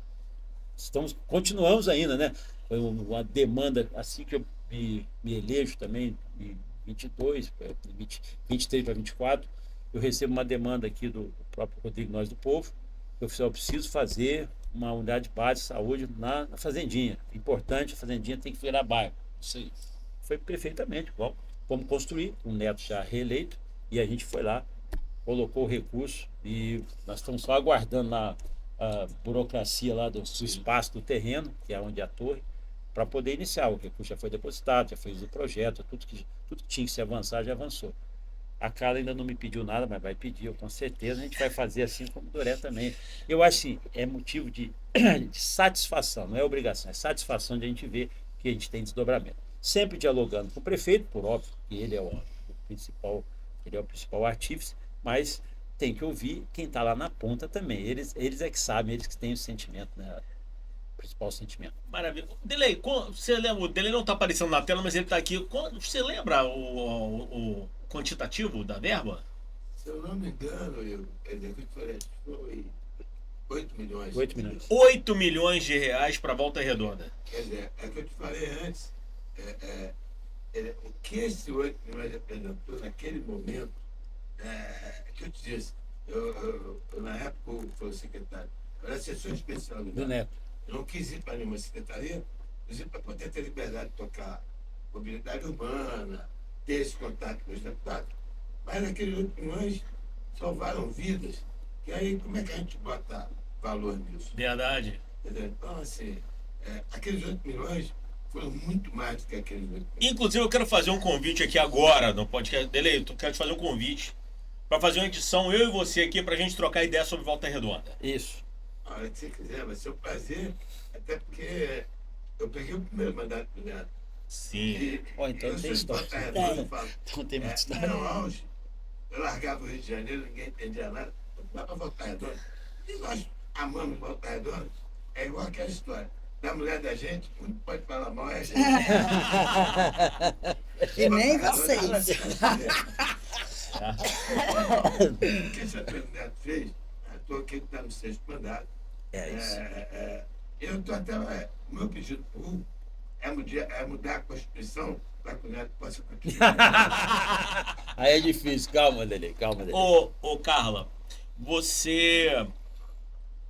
continuamos ainda, né? Foi uma demanda, assim que eu me elejo também, em 22, 23 para 24, eu recebo uma demanda aqui do próprio Rodrigo Nós do Povo. Eu preciso fazer uma unidade base de saúde na fazendinha. Importante, a fazendinha tem que virar bairro. Isso aí. Foi perfeitamente bom. Vamos construir, o Neto já reeleito, e a gente foi lá, colocou o recurso, e nós estamos só aguardando a burocracia lá do espaço do terreno, que é onde é a torre, para poder iniciar. O recurso já foi depositado, já fez o projeto, tudo que tinha que se avançar, já avançou. A Carla ainda não me pediu nada, mas vai pedir, eu, com certeza. A gente vai fazer assim como o Doré também. Eu acho assim, é motivo de satisfação, não é obrigação, é satisfação de a gente ver que a gente tem desdobramento. Sempre dialogando com o prefeito, por óbvio, que ele é o principal artífice, mas tem que ouvir quem está lá na ponta também. Eles é que sabem, eles que têm o sentimento, né? O principal sentimento. Maravilha. Delei, você lembra? O Delei não está aparecendo na tela, mas ele está aqui. Você lembra o quantitativo da verba? Se eu não me engano, foi 8 milhões. 8 milhões. 8 milhões de reais para Volta Redonda. Quer dizer, é que eu te falei antes, o que esse 8 milhões representou naquele momento, que eu te disse, eu na época, foi o secretário, eu era assessor especial Do Neto. Eu não quis ir para nenhuma secretaria, inclusive para poder ter liberdade de tocar mobilidade urbana, ter esse contato com os deputados. Mas naqueles 8 milhões salvaram vidas. E aí, como é que a gente bota valor nisso? Verdade. Entendeu? Então, assim, aqueles 8 milhões foram muito mais do que aqueles 8 milhões. Inclusive, eu quero fazer um convite aqui agora no podcast. Delei, eu quero te fazer um convite para fazer uma edição, eu e você aqui, para a gente trocar ideia sobre Volta Redonda. Isso. A hora que você quiser, vai ser um prazer, até porque eu peguei o primeiro mandato do Neto. Sim. Ó, então eu tem sou de história. Volta Redonda, eu falo, Então tem muita história. no auge, eu largava o Rio de Janeiro, ninguém entendia nada, eu fui para Volta Redonda. E nós amamos Volta Redonda, é igual aquela história. Da mulher da gente, muito pode falar mal, é a gente. E nem Volta Redonda, vocês. O que esse Antônio Neto fez, estou aqui que está no sexto mandato. É isso. Eu estou até. O meu pedido para o Hugo é mudar a Constituição para que o Neto possa continuar. Aí é difícil, calma, Delei, calma, Delei. Ô, Carla, você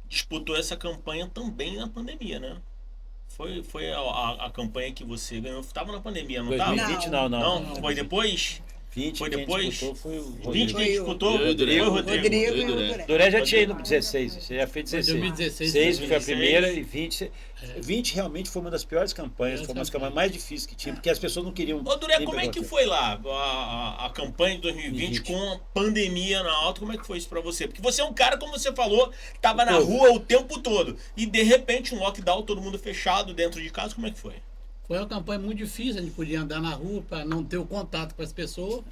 disputou essa campanha também na pandemia, né? Foi a campanha que você ganhou. Estava na pandemia, não estava? 2020 não. Não? Foi depois? 20, Foi quem depois? disputou foi o 20 Rodrigo. quem disputou? Eu e o Rodrigo. Foi o Rodrigo. Rodrigo e Eu e o Duré. Duré. Doré já tinha ido pro 16, você já fez Foi 16. 2016. 6 foi a 2016. primeira e 20. 20 realmente foi uma das piores campanhas, foi uma das campanhas mais difíceis que tinha, porque as pessoas não queriam. Ô, Duré, nem como é pegar que o foi lá a campanha de 2020 2020. com a pandemia na alta? Como é que foi isso pra você? Porque você é um cara, como você falou, tava na Todo. rua o tempo todo. E de repente um lockdown, todo mundo fechado dentro de casa, como é que foi? Foi uma campanha muito difícil, a gente podia andar na rua para não ter o contato com as pessoas.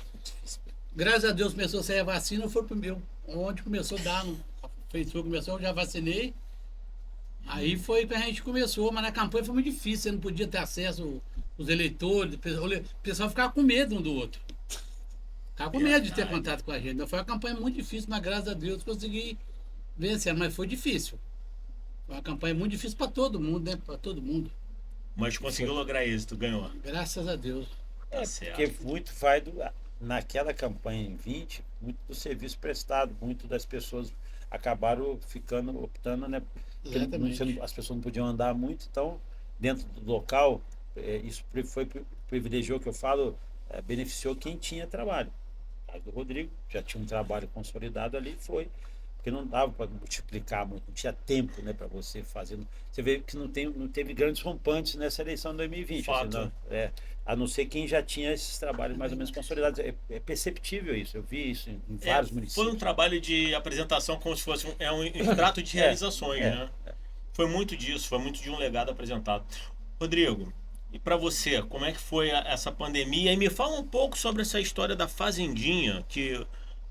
Graças a Deus começou a sair a vacina, foi pro meu. Onde começou a dar, no Facebook começou, eu já vacinei. Aí foi que a gente começou, mas na campanha foi muito difícil, você não podia ter acesso os eleitores, o pessoal ficava com medo um do outro. Ficava com medo de ter contato com a gente. Então foi uma campanha muito difícil, mas graças a Deus consegui vencer, mas foi difícil. Foi uma campanha muito difícil para todo mundo, né? Para todo mundo. Mas conseguiu lograr êxito, ganhou. Graças a Deus. Tá certo. Porque muito vai naquela campanha em 20, muito do serviço prestado, muito das pessoas acabaram optando, né? Porque Exatamente. as pessoas não podiam andar muito, então, dentro do local, isso privilegiou, que eu falo, beneficiou quem tinha trabalho. O caso do Rodrigo, já tinha um trabalho consolidado ali, porque não dava para multiplicar muito, não tinha tempo, né, para você fazer. Você vê que não teve grandes rompantes nessa eleição de 2020. Fato. A não ser quem já tinha esses trabalhos mais ou menos consolidados. É perceptível isso, eu vi isso em vários municípios. Foi um trabalho de apresentação como se fosse um extrato de realizações, né? Foi muito disso, foi muito de um legado apresentado. Rodrigo, e para você, como é que foi essa pandemia? E me fala um pouco sobre essa história da fazendinha que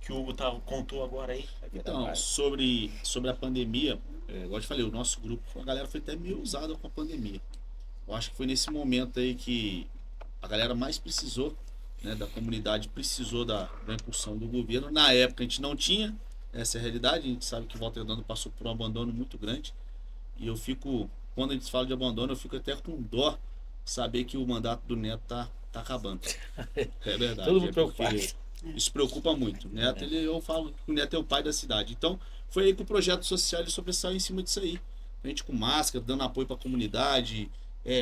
o Hugo contou agora aí. Então, sobre a pandemia, igual eu te falei, o nosso grupo, a galera foi até meio usada com a pandemia. Eu acho que foi nesse momento aí que a galera mais precisou, né, da comunidade precisou da impulsão do governo. Na época a gente não tinha essa realidade, a gente sabe que Volta Redonda passou por um abandono muito grande. E eu fico, quando a gente fala de abandono, eu fico até com dó saber que o mandato do Neto tá acabando. É verdade. Todo mundo porque preocupado. isso preocupa muito. O Neto, eu falo que o Neto é o pai da cidade. Então, foi aí que o projeto social ele sobressaiu em cima disso aí. A gente com máscara, dando apoio para a comunidade,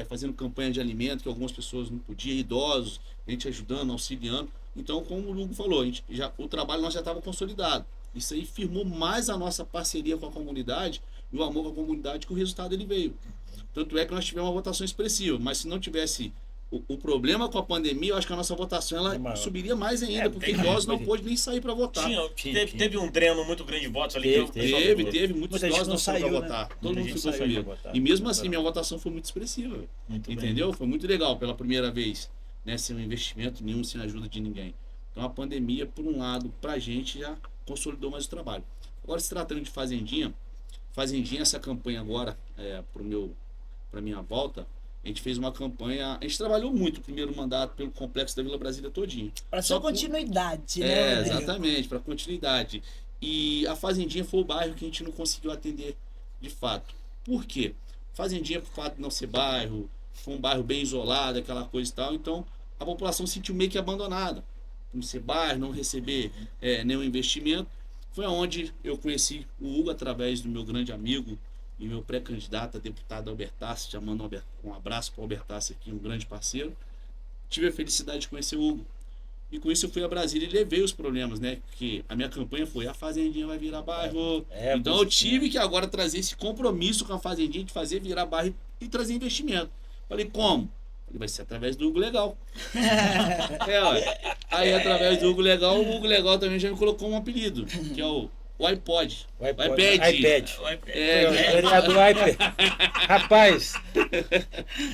fazendo campanha de alimento, que algumas pessoas não podiam, idosos, a gente ajudando, auxiliando. Então, como o Hugo falou, o trabalho nós já estava consolidado. Isso aí firmou mais a nossa parceria com a comunidade e o amor com a comunidade, que o resultado ele veio. Tanto é que nós tivemos uma votação expressiva, mas se não tivesse O problema com a pandemia, eu acho que a nossa votação ela É maior. subiria mais ainda, É, porque tem idosos não mais. pôde nem sair para votar. Teve um dreno muito grande de votos ali. Teve, que o pessoal- Teve, muitos Muita gente idosos não não saíram saiu, para né? votar. Todo Muita mundo gente ficou não com saiu medo. pra votar. E mesmo assim, minha votação foi muito expressiva. Muito bem. Entendeu? Foi muito legal pela primeira vez, né? Sem um investimento nenhum, sem a ajuda de ninguém. Então a pandemia, por um lado, pra gente já consolidou mais o trabalho. Agora, se tratando de Fazendinha, essa campanha agora, pra minha volta, a gente fez uma campanha, a gente trabalhou muito o primeiro mandato pelo complexo da Vila Brasília todinho. Para Só sua por- continuidade, né? Rodrigo? Exatamente, para continuidade. E a Fazendinha foi o bairro que a gente não conseguiu atender de fato. Por quê? Fazendinha, por fato de não ser bairro, foi um bairro bem isolado, aquela coisa e tal, então a população se sentiu meio que abandonada. Não ser bairro, não receber nenhum investimento. Foi onde eu conheci o Hugo através do meu grande amigo e meu pré-candidato a deputado Albertassi, chamando um abraço para o Albertassi aqui, um grande parceiro. Tive a felicidade de conhecer o Hugo. E com isso eu fui a Brasília e levei os problemas, né? Porque a minha campanha foi: a Fazendinha vai virar bairro. Então eu tive que agora trazer esse compromisso com a Fazendinha de fazer virar bairro e trazer investimento. Falei, como? Falei, vai ser através do Hugo Legal. Aí através do Hugo Legal, o Hugo Legal também já me colocou um apelido, que é o iPod. O iPad. Vereador iPad. Rapaz,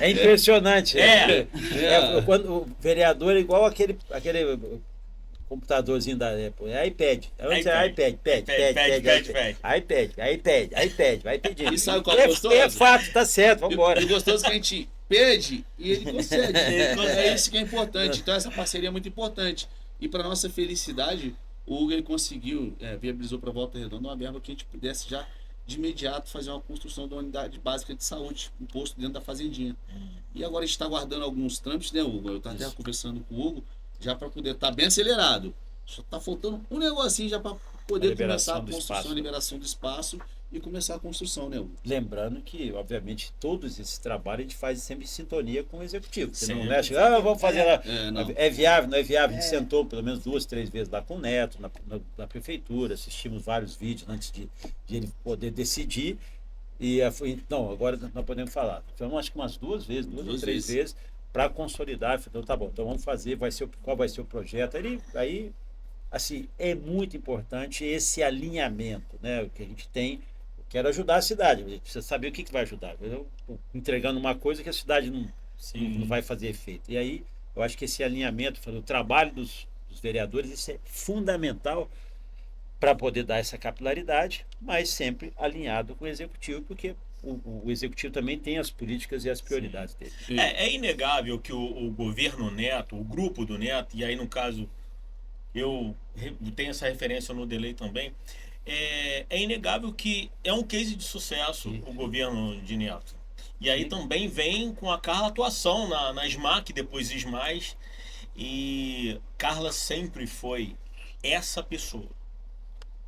é impressionante. Quando o vereador é igual aquele computadorzinho da Apple. É iPad. Antes é iPad. iPad. Vai pedir. E sabe qual é gostoso? É fato, tá certo, vambora. E gostoso que a gente pede e ele concede. É isso que é importante. Então essa parceria é muito importante. E para nossa felicidade, o Hugo ele conseguiu, viabilizou para Volta Redonda uma verba que a gente pudesse já de imediato fazer uma construção da unidade básica de saúde, um posto dentro da Fazendinha. E agora a gente está aguardando alguns trâmites, né, Hugo? Eu estava até conversando com o Hugo, já para poder estar bem acelerado. Só está faltando um negocinho já para poder começar a construção, a liberação do espaço e começar a construção, né, Hugo? Lembrando que, obviamente, todos esses trabalhos a gente faz sempre em sintonia com o executivo. Você não Sempre. mexe, vamos fazer lá. não. É viável, não é viável? A gente sentou pelo menos 2, 3 vezes lá com o Neto, na prefeitura, assistimos vários vídeos antes de ele poder decidir. E não, agora nós podemos falar. Então, acho que umas 2 vezes, 2 ou 3 vezes, para consolidar. Então, tá bom, então vamos fazer, qual vai ser o projeto. Aí, assim, é muito importante esse alinhamento, né, que a gente tem. Quero ajudar a cidade, a gente precisa saber o que vai ajudar. Eu tô entregando uma coisa que a cidade não vai fazer efeito. E aí, eu acho que esse alinhamento, o trabalho dos vereadores, isso é fundamental para poder dar essa capilaridade, mas sempre alinhado com o executivo, porque o executivo também tem as políticas e as prioridades dele. É inegável que o governo Neto, o grupo do Neto, e aí no caso eu tenho essa referência no Delay também, é inegável que é um case de sucesso o governo de Neto. E aí também vem com a Carla atuação na SMAC, depois SMAS, e Carla sempre foi essa pessoa.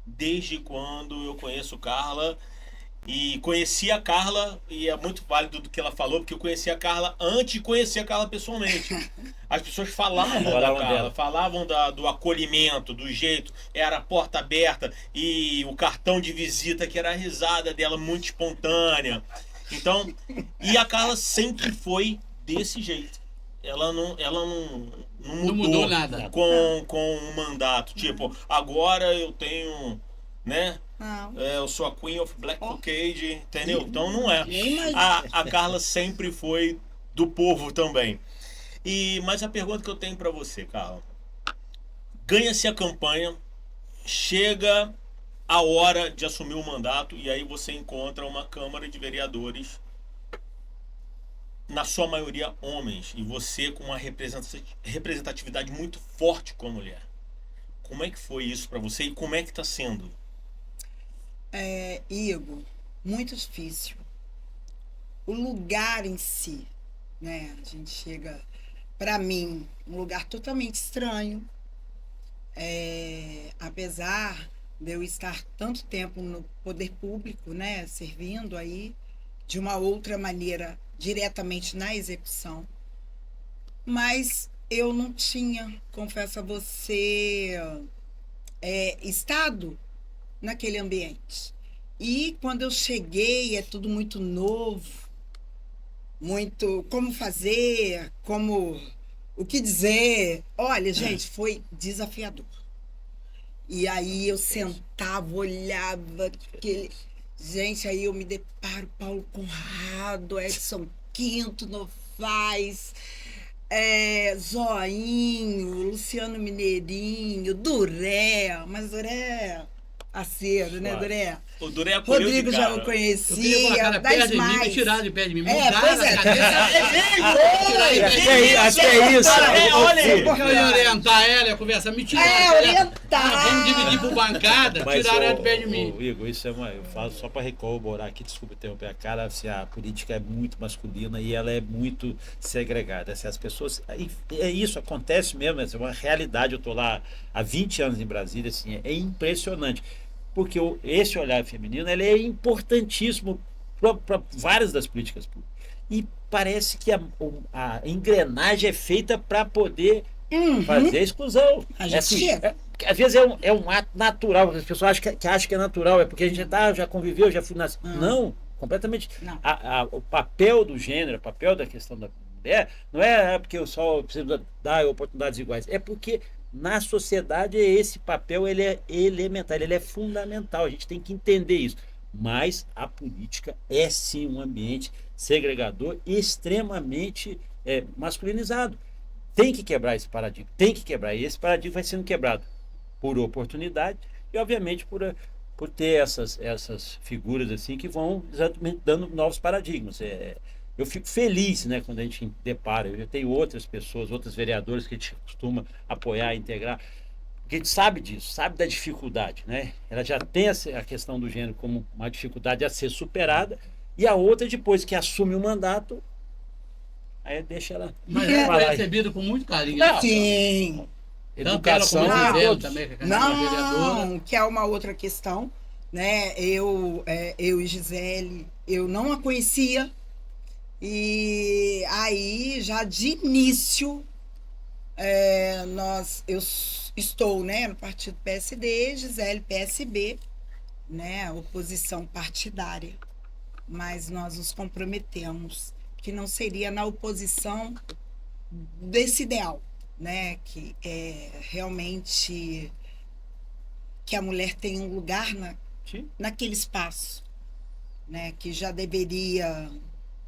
Desde quando eu conheço Carla, e conheci a Carla, e é muito válido do que ela falou, porque eu conheci a Carla antes de conhecer a Carla pessoalmente. As pessoas falavam da Carla, dela. falavam do acolhimento, do jeito, era a porta aberta, e o cartão de visita, que era a risada dela, muito espontânea. Então, e a Carla sempre foi desse jeito. Ela não mudou nada. com o mandato. Tipo, agora eu tenho, né? Não. Eu sou a Queen of Black Cockade, entendeu? Então não é. Nem imagino. A Carla sempre foi do povo também. Mas a pergunta que eu tenho pra você, Carla. Ganha-se a campanha, chega a hora de assumir o mandato e aí você encontra uma Câmara de Vereadores, na sua maioria homens, e você com uma representatividade muito forte como mulher. Como é que foi isso pra você e como é que tá sendo? Igor, muito difícil. O lugar em si, né? A gente chega, para mim, um lugar totalmente estranho. Apesar de eu estar tanto tempo no poder público, né? Servindo aí de uma outra maneira, diretamente na execução. Mas eu não tinha, confesso a você, estado naquele ambiente. E quando eu cheguei, é tudo muito novo, muito como fazer, como o que dizer. Olha, gente, foi desafiador. E aí eu sentava, olhava aquele. Gente, aí eu me deparo, Paulo Conrado, Edson Quinto, Novaes, Zoinho, Luciano Mineirinho, Duré, mas Duré acedo, né, Suave. Duré? O Duré acolheu Rodrigo de já cara. o Eu queria conhecia, colocar das perto de mim e mais. tirar de perto de mim. É, Mudar pois a é. cabeça. Até isso. Olha aí. Porque eu ia orientar ela, ia conversar, me tirar. Orientar. Vamos dividir por bancada, tiraram ela de perto de mim. Igor, isso eu falo só para corroborar aqui, desculpa interromper a cara, assim, a política é muito masculina e ela é muito segregada. Assim, as pessoas. Isso acontece mesmo, é uma realidade. Eu estou lá há 20 anos em Brasília, assim, é impressionante. Porque esse olhar feminino ele é importantíssimo para várias das políticas públicas. E parece que a engrenagem é feita para poder fazer a exclusão. A gente É assim, chega. às vezes é um ato natural, as pessoas acham que é natural, é porque a gente já conviveu, já fui nascido. Não, completamente. Não. O papel do gênero, o papel da questão da mulher, não é porque eu só preciso dar oportunidades iguais, é porque na sociedade esse papel ele é elementar, ele é fundamental, a gente tem que entender isso. Mas a política é sim um ambiente segregador extremamente masculinizado. Tem que quebrar esse paradigma, tem que quebrar. E esse paradigma vai sendo quebrado por oportunidade e, obviamente, por ter essas figuras assim que vão exatamente dando novos paradigmas. Eu fico feliz, né, quando a gente depara. Eu já tenho outras pessoas, outros vereadores que a gente costuma apoiar, integrar, porque a gente sabe disso, sabe da dificuldade, né? Ela já tem a questão do gênero como uma dificuldade a ser superada, e a outra, depois que assume o mandato, aí deixa ela Mas ela falar. foi recebida com muito carinho. Não. Sim. Tanto ela como Educação, o Gisele todos. também, que é vereadora. Não, que é uma outra questão, né? Eu e Gisele, eu não a conhecia. E aí, já de início, eu estou, né, no partido PSD, Gisele PSB, né, oposição partidária. Mas nós nos comprometemos que não seria na oposição desse ideal, né, que é realmente que a mulher tem um lugar naquele espaço, né, que já deveria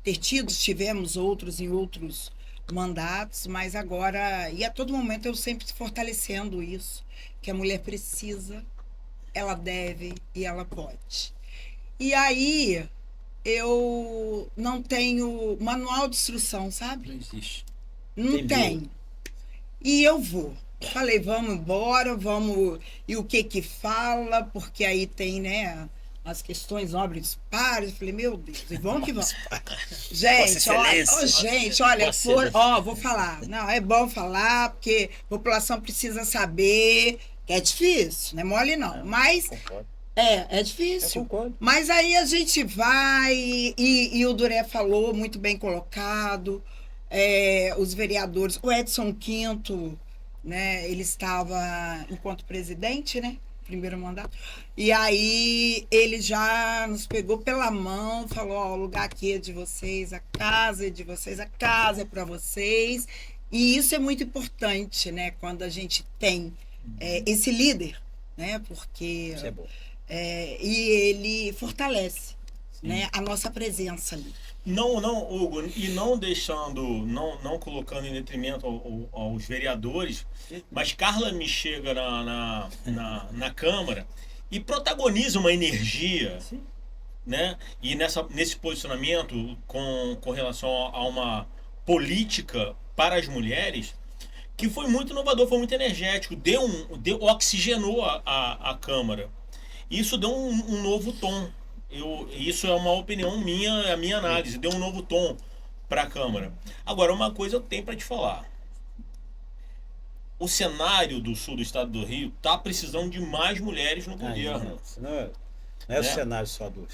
ter tido, tivemos outros em outros mandatos, mas agora, e a todo momento eu sempre fortalecendo isso, que a mulher precisa, ela deve e ela pode. E aí, eu não tenho manual de instrução, sabe? Não existe. Não tem. E eu vou. Falei, vamos embora, vamos. E o que fala, porque aí tem, né, as questões nobres pares. Falei, meu Deus, e vamos que vamos. Gente, olha, vou falar. Não, é bom falar, porque a população precisa saber, que é difícil, não é mole não. Mas Concordo. é Eu difícil. concordo. Mas aí a gente vai, e o Duré falou, muito bem colocado, os vereadores, o Edson Quinto, né, ele estava enquanto presidente, né, primeiro mandato, e aí ele já nos pegou pela mão, falou, ó, o lugar aqui é de vocês, a casa é de vocês, a casa é para vocês, e isso é muito importante, né, quando a gente tem esse líder, né, porque... Isso é bom. e ele fortalece, né, a nossa presença ali. Não, Hugo, e não deixando, não colocando em detrimento aos vereadores, mas Carla me chega na Câmara e protagoniza uma energia, né? E nesse posicionamento com relação a uma política para as mulheres, que foi muito inovador, foi muito energético, oxigenou a Câmara. Isso deu um novo tom. Isso é uma opinião minha, a minha análise. Deu um novo tom para a Câmara. Agora, uma coisa eu tenho para te falar. O cenário do sul do estado do Rio está precisando de mais mulheres no governo. Não é o cenário só do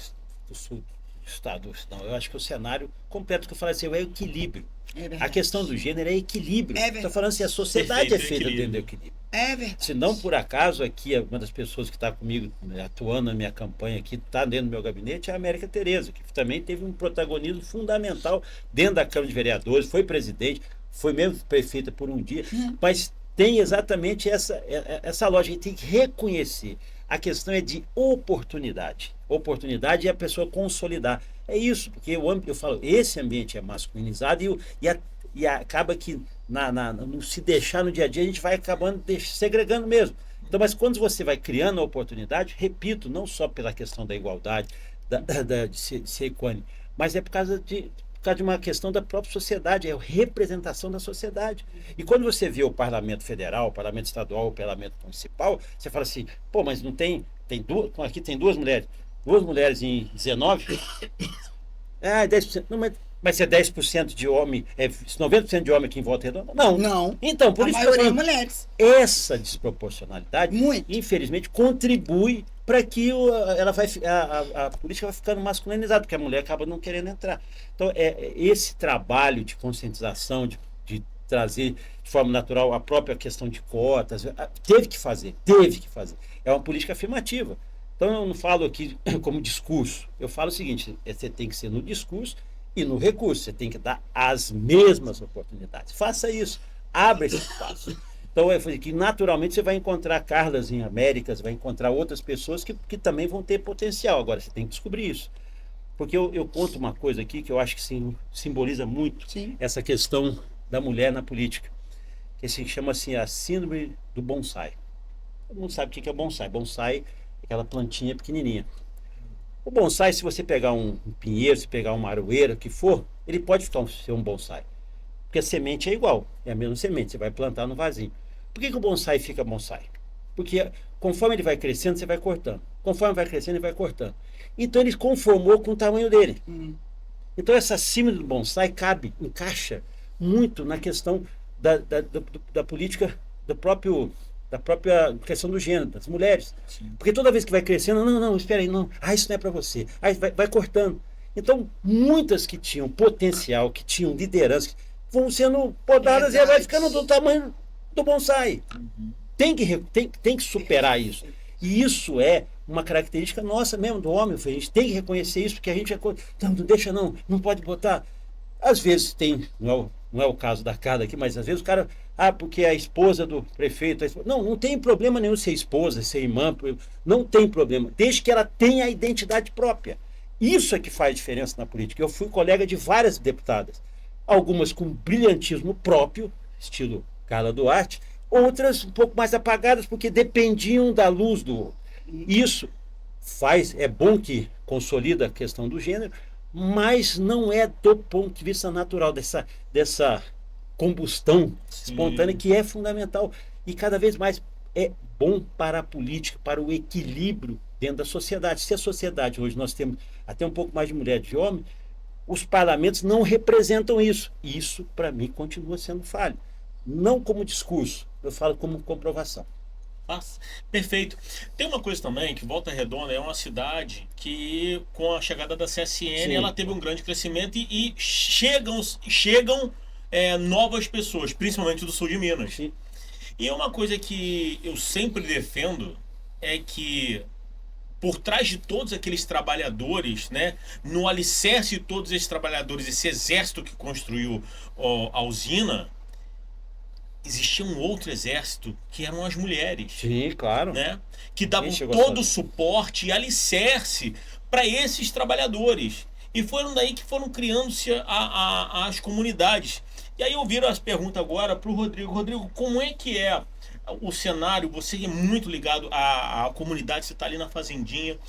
sul do Estado, não, eu acho que o cenário completo que eu falei assim, é o equilíbrio. É verdade. A questão do gênero é equilíbrio. É verdade. Estou falando assim, a sociedade Perfeito, é feita equilíbrio. dentro do equilíbrio. É verdade. Se não, por acaso, aqui, uma das pessoas que está comigo, atuando na minha campanha aqui, está dentro do meu gabinete, é a América Tereza, que também teve um protagonismo fundamental dentro da Câmara de Vereadores, foi presidente, foi mesmo prefeita por um dia, mas tem exatamente essa lógica, a gente tem que reconhecer. A questão é de oportunidade. Oportunidade é a pessoa consolidar. É isso, porque eu falo, esse ambiente é masculinizado e acaba que no se deixar no dia a dia, a gente vai acabando segregando mesmo. Então, mas quando você vai criando a oportunidade, repito, não só pela questão da igualdade, de ser equânime, mas é por causa de uma questão da própria sociedade, é a representação da sociedade. E quando você vê o Parlamento Federal, o Parlamento Estadual, o Parlamento Municipal, você fala assim, pô, mas não tem duas, aqui tem duas mulheres em 19? Ah, 10%. Não, mas se é 10% de homem, é 90% de homem aqui em Volta Redonda? Não. Não. Então, por A isso que eu maioria é falo, mulheres. essa desproporcionalidade, Muito. infelizmente, contribui para que a política vai ficando masculinizada, porque a mulher acaba não querendo entrar. Então, esse trabalho de conscientização, de trazer de forma natural a própria questão de cotas, teve que fazer. É uma política afirmativa. Então, eu não falo aqui como discurso, eu falo o seguinte, você tem que ser no discurso e no recurso, você tem que dar as mesmas oportunidades. Faça isso, abra esse espaço. Então, eu falei que naturalmente você vai encontrar Carlas em Américas, vai encontrar outras pessoas que também vão ter potencial. Agora, você tem que descobrir isso. Porque eu conto uma coisa aqui que eu acho que simboliza muito Sim. essa questão da mulher na política, que se chama assim a síndrome do bonsai. Todo mundo sabe o que é bonsai. Bonsai é aquela plantinha pequenininha. O bonsai, se você pegar um pinheiro, se pegar uma aroeira, o que for, ele pode ser um bonsai. Porque a semente é igual, é a mesma semente, você vai plantar no vasinho. Por que o bonsai fica bonsai? Porque conforme ele vai crescendo, você vai cortando. Conforme vai crescendo, ele vai cortando. Então ele conformou com o tamanho dele. Então essa síndrome do bonsai encaixa muito na questão da política da própria questão do gênero, das mulheres. Sim. Porque toda vez que vai crescendo, não, espera aí, não, isso não é para você. Aí vai cortando. Então, muitas que tinham potencial, que tinham liderança, vão sendo podadas e vai ficando do tamanho do bonsai. Tem que superar isso. E isso é uma característica nossa mesmo, do homem. A gente tem que reconhecer isso, porque a gente não deixa não pode botar. Às vezes tem, não é o caso da Carla aqui, mas às vezes o cara, porque é a esposa do prefeito, não tem problema nenhum ser esposa, ser irmã, não tem problema, desde que ela tenha a identidade própria. Isso é que faz diferença na política. Eu fui colega de várias deputadas, algumas com brilhantismo próprio, estilo Carla Duarte, outras um pouco mais apagadas, porque dependiam da luz do... Isso é bom que consolida a questão do gênero, mas não é do ponto de vista natural dessa combustão espontânea, que é fundamental. E cada vez mais é bom para a política, para o equilíbrio dentro da sociedade. Se a sociedade hoje nós temos até um pouco mais de mulher de homem, os parlamentos não representam isso. E isso, para mim, continua sendo falho. Não como discurso, eu falo como comprovação. Perfeito. Tem uma coisa também, que Volta Redonda é uma cidade que, com a chegada da CSN, ela teve um grande crescimento e chegam novas pessoas, principalmente do sul de Minas. Sim. E uma coisa que eu sempre defendo é que por trás de todos aqueles trabalhadores, né, no alicerce de todos esses trabalhadores, esse exército que construiu a usina, existia um outro exército, que eram as mulheres. Sim, claro. Né? Que davam todo o suporte e alicerce para esses trabalhadores. E foram daí que foram criando-se as comunidades. E aí eu viro as perguntas agora para o Rodrigo. Rodrigo, como é que é o cenário? Você é muito ligado à comunidade, você está ali na fazendinha.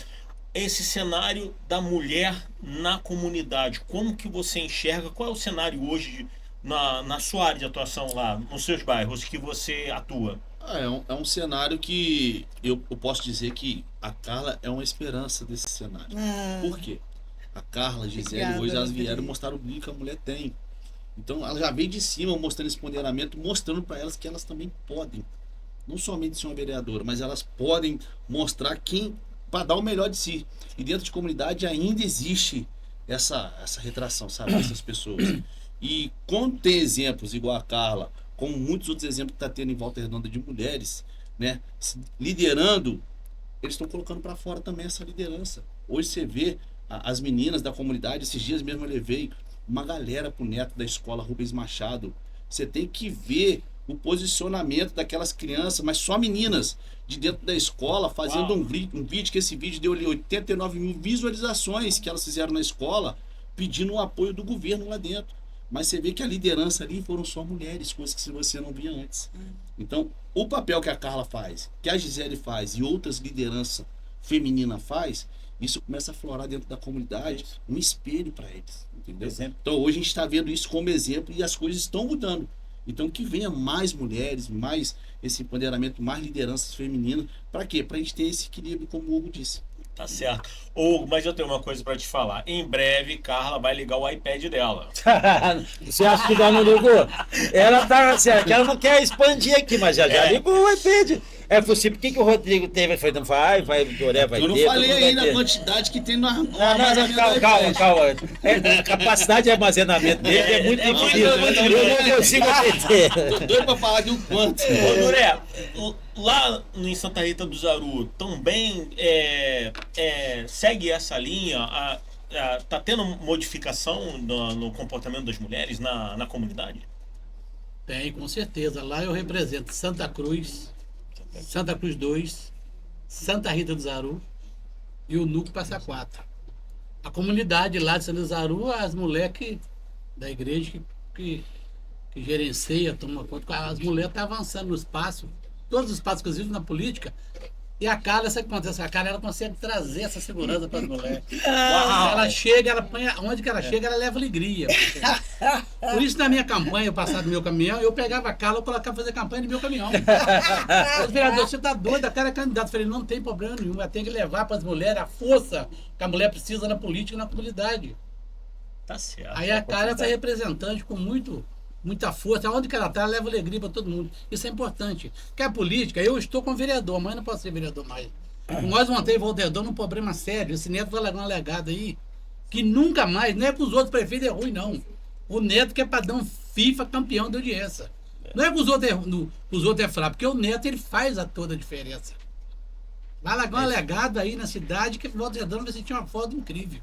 Esse cenário da mulher na comunidade, como que você enxerga? Qual é o cenário hoje na sua área de atuação lá, nos seus bairros que você atua? É um cenário que eu posso dizer que a Carla é uma esperança desse cenário. Por quê? A Carla, a Gisele, hoje elas vieram mostrar o brilho que a mulher tem. Então ela já veio de cima mostrando esse empoderamento, mostrando para elas que elas também podem. Não somente ser uma vereadora, mas elas podem mostrar para dar o melhor de si. E dentro de comunidade ainda existe essa retração, sabe, dessas pessoas. E quando tem exemplos igual a Carla, como muitos outros exemplos que está tendo em Volta Redonda de mulheres, né, liderando, eles estão colocando para fora também essa liderança. Hoje você vê as meninas da comunidade, esses dias mesmo eu levei uma galera pro neto da escola Rubens Machado. Você tem que ver o posicionamento daquelas crianças, mas só meninas, de dentro da escola, fazendo um vídeo, que esse vídeo deu ali 89 mil visualizações que elas fizeram na escola, pedindo o apoio do governo lá dentro. Mas você vê que a liderança ali foram só mulheres, coisas que você não via antes. Então, o papel que a Carla faz, que a Gisele faz e outras lideranças femininas faz, isso começa a florar dentro da comunidade, um espelho para eles, entendeu? Exemplo. Então hoje a gente está vendo isso como exemplo e as coisas estão mudando. Então que venha mais mulheres, mais esse empoderamento, mais lideranças femininas. Para quê? Para a gente ter esse equilíbrio, como o Hugo disse. Tá certo. Hugo, mas eu tenho uma coisa pra te falar. Em breve, Carla vai ligar o iPad dela. Você acha que já não ligou? Ela tá certo, ela não quer expandir aqui, mas já ligou o iPad. É possível. Por que o Rodrigo teve? Ele falou, vai, o Doré vai ter. Eu não falei ainda a quantidade que tem no Não, calma. A capacidade de armazenamento dele é muito difícil. Eu não consigo entender. Tô doido pra falar aqui o quanto. Ô, Doré, lá em Santa Rita do Zaru, também segue essa linha? Tá tendo modificação no comportamento das mulheres na comunidade? Tem, com certeza. Lá eu represento Santa Cruz 2, Santa Rita do Zaru e o Núcleo Passa Quatro. A comunidade lá de Santa Rita do Zaru, as moleques da igreja que gerencia, toma conta, as mulheres estão avançando no espaço, todos os espaços, inclusive na política. E a Carla, sabe o que acontece? A Carla, ela consegue trazer essa segurança para as mulheres. Ela chega, ela põe, onde que ela chega, ela leva alegria. Por isso, na minha campanha, eu passava do meu caminhão, eu pegava a Carla e colocava fazer campanha no meu caminhão. Os vereadores, você tá doido, a cara é candidato. Eu falei, não tem problema nenhum, ela tem que levar para as mulheres a força que a mulher precisa na política e na comunidade. Tá certo. Aí a Carla é essa representante com muita força. Onde que ela está, ela leva alegria para todo mundo. Isso é importante. Porque a política, eu estou com vereador, mas não posso ser vereador mais. Nós montei Volta Redonda num problema sério. Esse Neto vai largar uma legada aí, que nunca mais, não é que os outros prefeitos é ruim, não. O Neto que é padrão FIFA campeão de audiência. Não é que os outros é fraco, porque o Neto ele faz toda a diferença. Vai largar uma legada aí na cidade que Volta Redonda vai sentir uma foto incrível.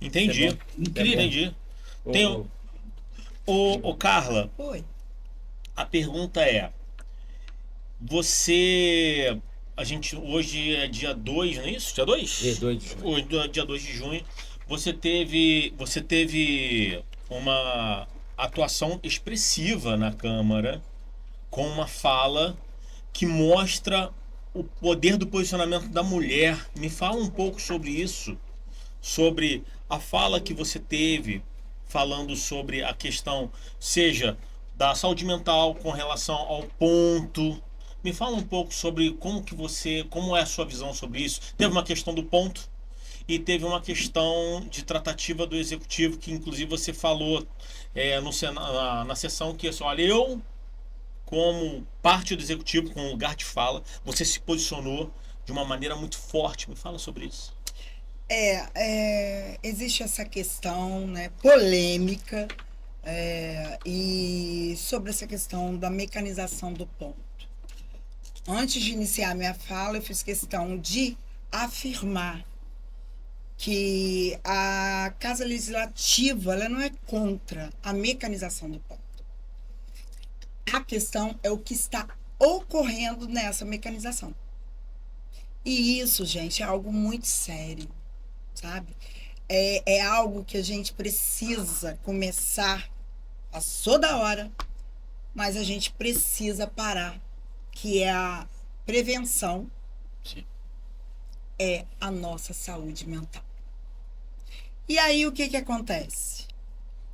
Entendi. Incrível. Entendi. Tem Ô, Carla, Oi. a pergunta é: a gente hoje é dia 2, não é isso? Dia 2? Dia 2 de junho. Hoje, dia 2 de junho, você teve uma atuação expressiva na Câmara com uma fala que mostra o poder do posicionamento da mulher. Me fala um pouco sobre isso, sobre a fala que você teve falando sobre a questão, seja da saúde mental com relação ao ponto. Me fala um pouco sobre como é a sua visão sobre isso. Teve uma questão do ponto e teve uma questão de tratativa do executivo, que inclusive você falou na sessão que assim, olha, eu, como parte do executivo, com lugar de fala, você se posicionou de uma maneira muito forte. Me fala sobre isso. Existe essa questão, né, polêmica e sobre essa questão da mecanização do ponto. Antes de iniciar minha fala, eu fiz questão de afirmar que a Casa Legislativa ela não é contra a mecanização do ponto. A questão é o que está ocorrendo nessa mecanização. E isso, gente, é algo muito sério. Sabe? É algo que a gente precisa começar, passou da hora, mas a gente precisa parar, que é a prevenção, Sim. É a nossa saúde mental. E aí o que acontece?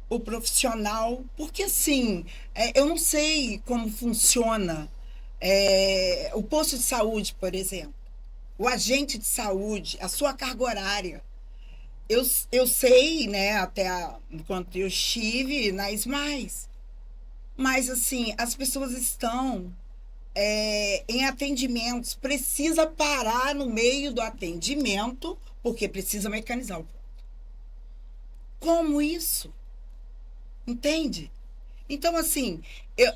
O profissional, porque assim, eu não sei como funciona o posto de saúde, por exemplo, o agente de saúde, a sua carga horária. Eu sei, né, enquanto eu estive na SMAIS, mas assim, as pessoas estão em atendimentos, precisa parar no meio do atendimento, porque precisa mecanizar o ponto. Como isso? Entende? Então, assim,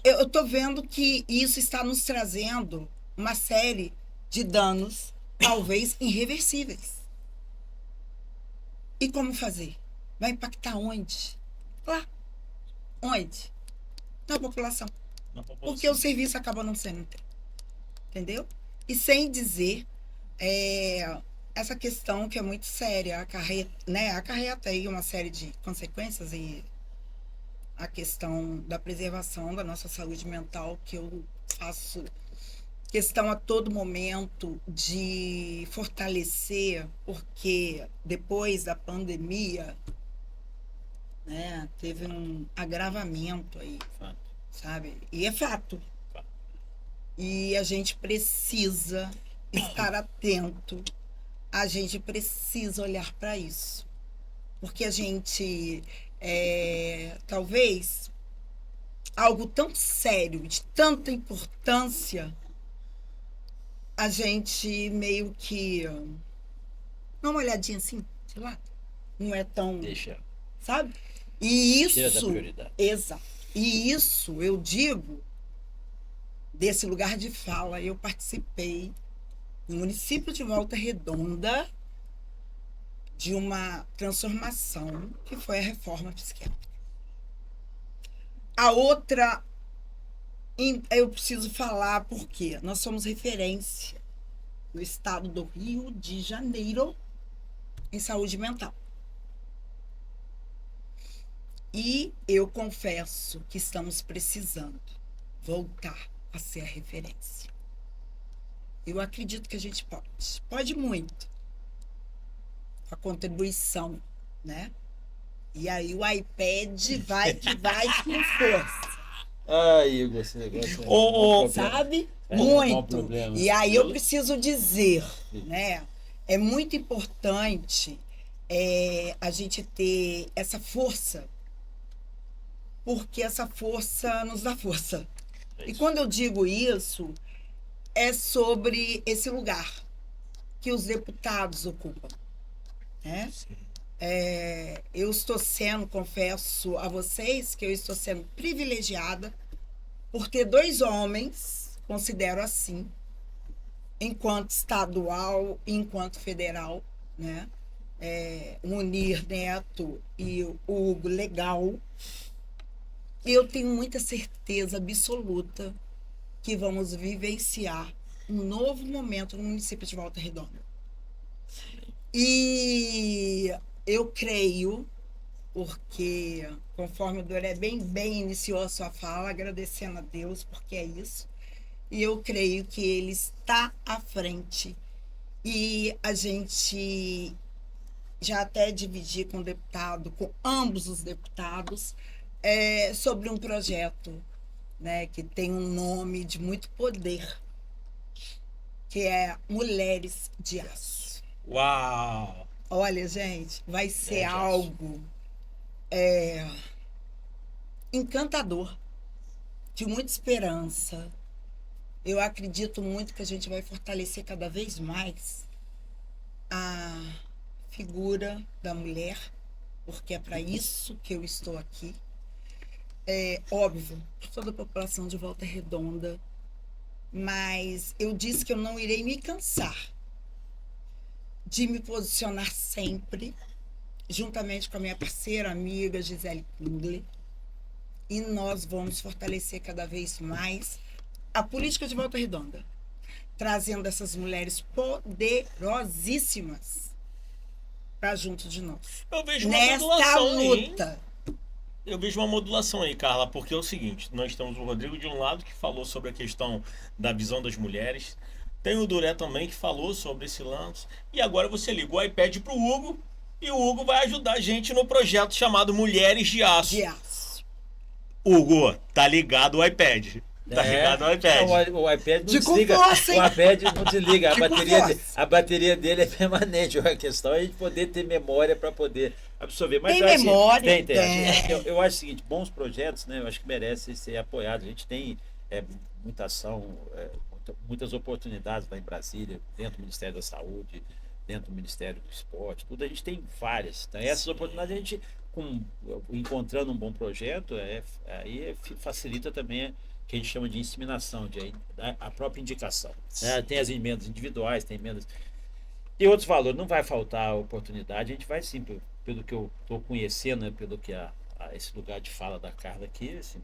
eu tô vendo que isso está nos trazendo uma série de danos, talvez irreversíveis. E como fazer? Vai impactar onde? Lá. Onde? Na população. Na população. Porque o serviço acaba não sendo entregue. Entendeu? E sem dizer essa questão que é muito séria, acarreta aí uma série de consequências e a questão da preservação da nossa saúde mental, que eu faço questão a todo momento de fortalecer, porque depois da pandemia, né, teve um agravamento aí, Fato. sabe? E é fato. Fato. E a gente precisa estar atento, a gente precisa olhar para isso. Porque a gente, talvez, algo tão sério, de tanta importância, a gente meio que dá uma olhadinha assim, sei lá, não é tão, Deixa. sabe? E Tira da isso, prioridade. exato. E isso eu digo desse lugar de fala. Eu participei no município de Volta Redonda de uma transformação que foi a reforma psiquiátrica. A outra, eu preciso falar porque nós somos referência no estado do Rio de Janeiro em saúde mental. E eu confesso que estamos precisando voltar a ser a referência. Eu acredito que a gente pode muito. A contribuição, né? E aí o iPad vai com força. Ai, Igor, esse negócio é um problema. Sabe? É um bom Muito. problema. E aí eu preciso dizer, né? É muito importante a gente ter essa força, porque essa força nos dá força. E quando eu digo isso, é sobre esse lugar que os deputados ocupam, né? Eu estou sendo, confesso a vocês, que eu estou sendo privilegiada por ter 2 homens, considero assim, enquanto estadual e enquanto federal, né? O Munir Neto e o Hugo Legal. Eu tenho muita certeza absoluta que vamos vivenciar um novo momento no município de Volta Redonda. E eu creio, porque conforme o Doré bem iniciou a sua fala, agradecendo a Deus, porque é isso, e eu creio que ele está à frente. E a gente já até dividi com o deputado, com ambos os deputados, sobre um projeto, né, que tem um nome de muito poder, que é Mulheres de Aço. Uau! Olha, gente, vai ser algo encantador, de muita esperança. Eu acredito muito que a gente vai fortalecer cada vez mais a figura da mulher, porque é para isso que eu estou aqui. Óbvio, por toda a população de Volta Redonda, mas eu disse que eu não irei me cansar de me posicionar sempre, juntamente com a minha parceira, amiga Gisele Kingler, e nós vamos fortalecer cada vez mais a política de Volta Redonda, trazendo essas mulheres poderosíssimas para junto de nós. Eu vejo uma nesta modulação luta. aí. Eu vejo uma modulação aí, Carla, porque é o seguinte, nós temos o Rodrigo de um lado que falou sobre a questão da visão das mulheres, tem o Duré também que falou sobre esse lance, e agora você liga o iPad pro Hugo, e o Hugo vai ajudar a gente no projeto chamado Mulheres de Aço. De aço. Hugo, tá ligado o iPad. Tá ligado o iPad. O iPad não De desliga. força, hein? O iPad não desliga. De força. A bateria dele é permanente. A questão é a gente poder ter memória para poder absorver. Mas Tem eu acho memória, tem. tem. Eu acho o seguinte, bons projetos, né? Eu acho que merecem ser apoiados. A gente tem muita ação, muitas oportunidades lá em Brasília, dentro do Ministério da Saúde, dentro do Ministério do Esporte, tudo. A gente tem várias. Então, essas oportunidades a gente encontrando um bom projeto, aí facilita também que a gente chama de inseminação, a própria indicação. Né? Tem as emendas individuais, tem emendas. E outros valores, não vai faltar oportunidade, a gente vai sim, pelo que eu estou conhecendo, né, pelo que esse lugar de fala da Carla aqui, assim,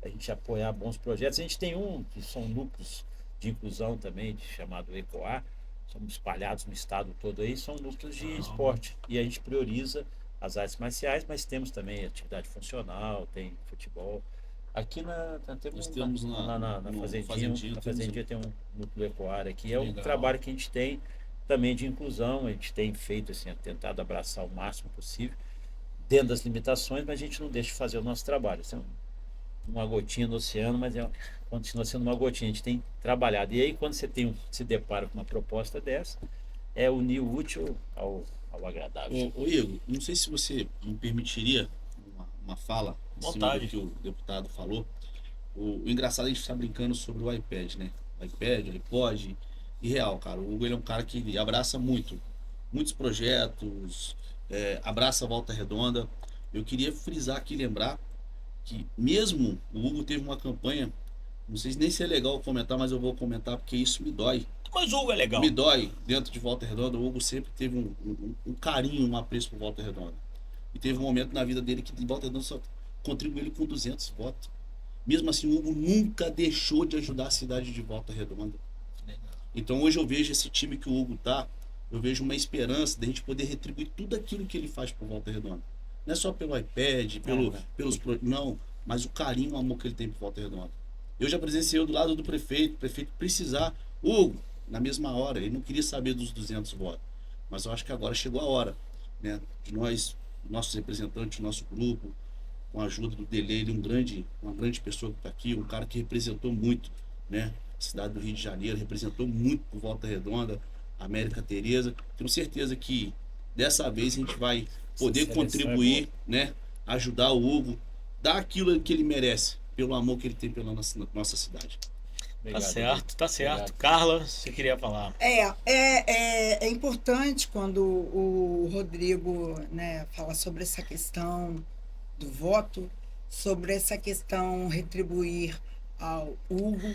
a gente apoiar bons projetos. A gente tem que são núcleos de inclusão também, chamado ECOA, somos espalhados no estado todo aí, são núcleos de esporte. E a gente prioriza as artes marciais, mas temos também atividade funcional, tem futebol. Aqui temos na Fazendinha tem um núcleo ecoário aqui. É um trabalho que a gente tem também de inclusão, a gente tem feito assim, tentado abraçar o máximo possível, dentro das limitações, mas a gente não deixa de fazer o nosso trabalho. Isso é uma gotinha no oceano, mas continua sendo uma gotinha, a gente tem trabalhado. E aí, quando você se depara com uma proposta dessa, é unir o útil ao agradável. Ô Igor, não sei se você me permitiria uma fala em cima do que o deputado falou. O engraçado, a gente está brincando sobre o iPad, né? O iPad, o iPod. E real, cara, o Hugo ele é um cara que abraça muitos projetos, abraça a Volta Redonda. Eu queria frisar aqui, lembrar que mesmo o Hugo teve uma campanha, não sei nem se é legal comentar, mas eu vou comentar porque isso me dói. Mas o Hugo é legal. Me dói dentro de Volta Redonda. O Hugo sempre teve um carinho, um apreço por Volta Redonda. E teve um momento na vida dele que Volta Redonda só contribuiu ele com 200 votos. Mesmo assim, o Hugo nunca deixou de ajudar a cidade de Volta Redonda. Então hoje eu vejo esse time que o Hugo tá, eu vejo uma esperança de a gente poder retribuir tudo aquilo que ele faz por Volta Redonda. Não é só pelo iPad, não, mas o carinho, o amor que ele tem por Volta Redonda. Eu já presenciei do lado do prefeito, o prefeito precisar, Hugo, na mesma hora, ele não queria saber dos 200 votos. Mas eu acho que agora chegou a hora, né, de nós, nossos representantes, nosso grupo, com a ajuda do Delei, uma grande pessoa que está aqui, um cara que representou muito, né, a cidade do Rio de Janeiro, representou muito por Volta Redonda, América Tereza. Tenho certeza que dessa vez a gente vai poder contribuir, né, ajudar o Hugo, dar aquilo que ele merece, pelo amor que ele tem pela nossa cidade. Obrigado, tá certo. Obrigado. Carla, você queria falar? É importante quando o Rodrigo, né, fala sobre essa questão do voto, sobre essa questão retribuir ao Hugo.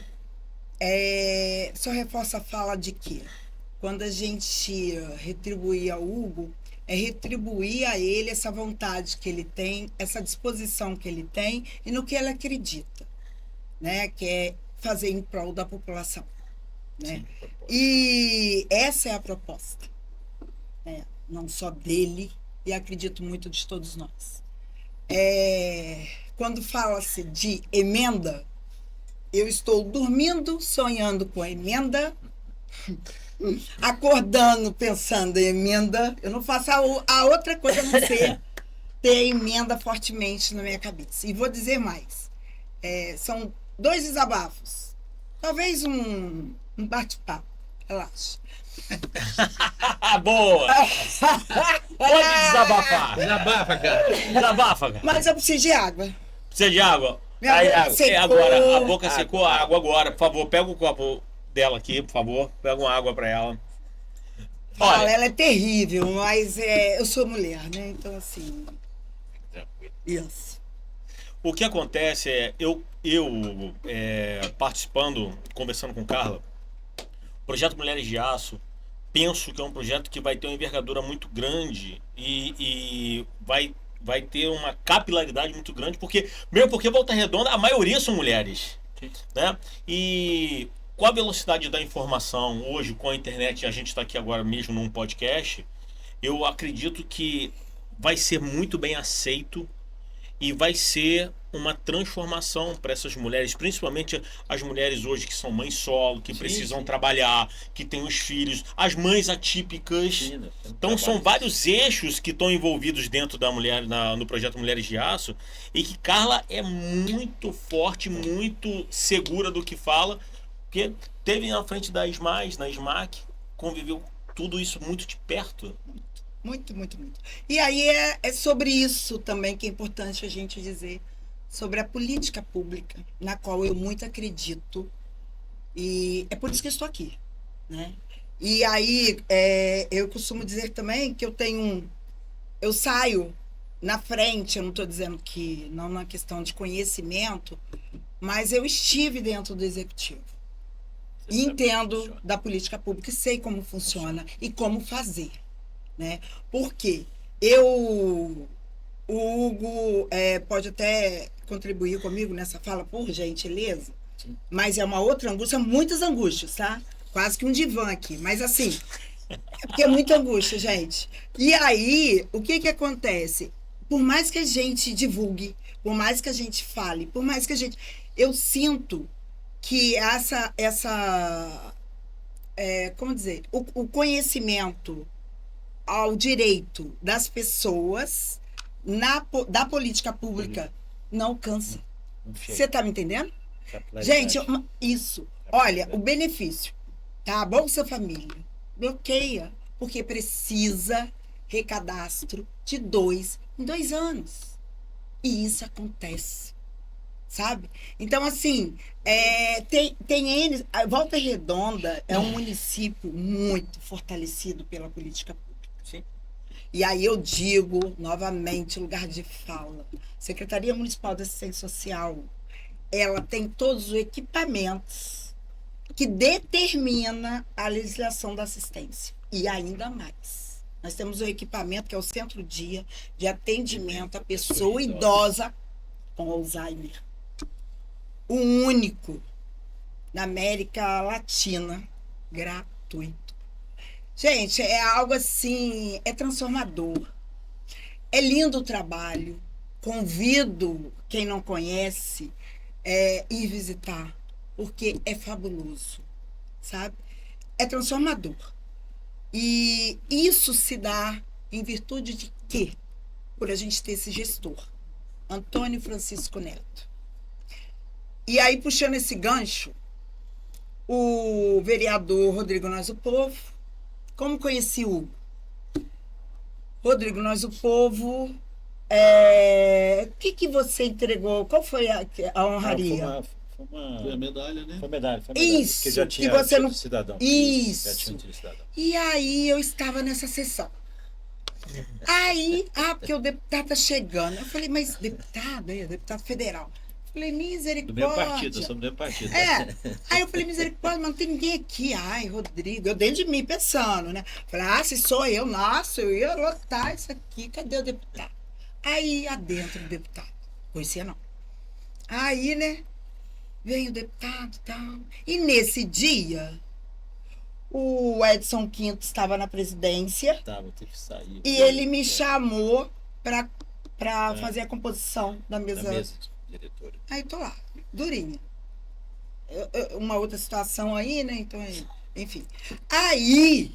Só reforça a fala de que quando a gente retribuir ao Hugo, é retribuir a ele essa vontade que ele tem, essa disposição que ele tem e no que ele acredita, né, que é fazer em prol da população, né? Sim. E essa é a proposta, né? Não só dele, e acredito muito de todos nós. Quando fala-se de emenda, eu estou dormindo, sonhando com a emenda, acordando, pensando em emenda. Eu não faço a outra coisa a não ser ter emenda fortemente na minha cabeça. E vou dizer mais. São 2 desabafos. Talvez um bate-papo. Relaxa. Boa! Pode desabafar. Desabafa, cara. Desabafa, cara. Mas eu preciso de água. Precisa de água? Secou. Agora, a boca secou, a água agora. Por favor, pega o copo dela aqui, por favor. Pega uma água pra ela. Olha, ela é terrível, mas eu sou mulher, né? Então, assim... Isso. O que acontece eu participando, conversando com Carla, o projeto Mulheres de Aço, penso que é um projeto que vai ter uma envergadura muito grande e vai ter uma capilaridade muito grande, mesmo porque Volta Redonda, a maioria são mulheres, né? E com a velocidade da informação, hoje com a internet, a gente está aqui agora mesmo num podcast, eu acredito que vai ser muito bem aceito e vai ser uma transformação para essas mulheres, principalmente as mulheres hoje que são mães solo, que precisam trabalhar, que têm os filhos, as mães atípicas. Então são vários eixos que estão envolvidos dentro da mulher no projeto Mulheres de Aço, e que Carla é muito forte, muito segura do que fala, porque teve na frente da SMAC, na SMAC, conviveu tudo isso muito de perto. Muito, muito, muito. E aí é sobre isso também que é importante a gente dizer, sobre a política pública, na qual eu muito acredito, e é por isso que eu estou aqui, né? E aí eu costumo dizer também que eu saio na frente, eu não estou dizendo que não na questão de conhecimento, mas eu estive dentro do executivo. Você sabe Entendo como funciona. da política pública e sei como funciona e como fazer, né? Porque o Hugo pode até contribuir comigo nessa fala, por gentileza, mas é uma outra angústia, muitas angústias, tá? Quase que um divã aqui, mas assim, é porque é muita angústia, gente. E aí, o que que acontece? Por mais que a gente divulgue, por mais que a gente fale, por mais que a gente... Eu sinto que como dizer, o conhecimento ao direito das pessoas da política pública não alcança. Não chega. Você está me entendendo? Capilaridade. Gente, isso. Olha, o benefício, tá? Bolsa Família, bloqueia, porque precisa recadastro de 2 em 2 anos. E isso acontece, sabe? Então, assim, tem N... Volta Redonda é um município muito fortalecido pela política pública. Sim. E aí eu digo, novamente, lugar de fala. Secretaria Municipal de Assistência Social, ela tem todos os equipamentos que determina a legislação da assistência. E ainda mais. Nós temos um equipamento que é o Centro-Dia de Atendimento à Pessoa Idosa com Alzheimer. O único na América Latina gratuito. Gente, é algo assim, é transformador. É lindo o trabalho. Convido quem não conhece ir visitar, porque é fabuloso, sabe? É transformador. E isso se dá em virtude de quê? Por a gente ter esse gestor, Antônio Francisco Neto. E aí, puxando esse gancho, o vereador Rodrigo Nós o Povo, como conheci o Hugo? Rodrigo Nós o Povo, o que você entregou? Qual foi a honraria? Foi a medalha, né? Foi medalha. Isso, Que já que tinha você não- título de cidadão. Isso. Já tinha um título de cidadão. E aí eu estava nessa sessão. Aí, porque o deputado tá chegando. Eu falei, mas deputado, deputado federal. Eu falei, Do misericórdia. mesmo partido, eu sou do mesmo partido. Aí eu falei, misericórdia, mas não tem ninguém aqui. Ai, Rodrigo, eu dentro de mim pensando, né? Falei, se sou eu, nossa, eu ia lotar isso aqui, cadê o deputado? Aí, adentro do deputado. Conhecia não. Aí, né, veio o deputado e tal. E nesse dia, o Edson Quinto estava na presidência Tava, teve que sair. e ele me chamou para fazer a composição da Da mesa. mesa diretora. Aí tô lá, durinha. Uma outra situação aí, né? Então, enfim. Aí,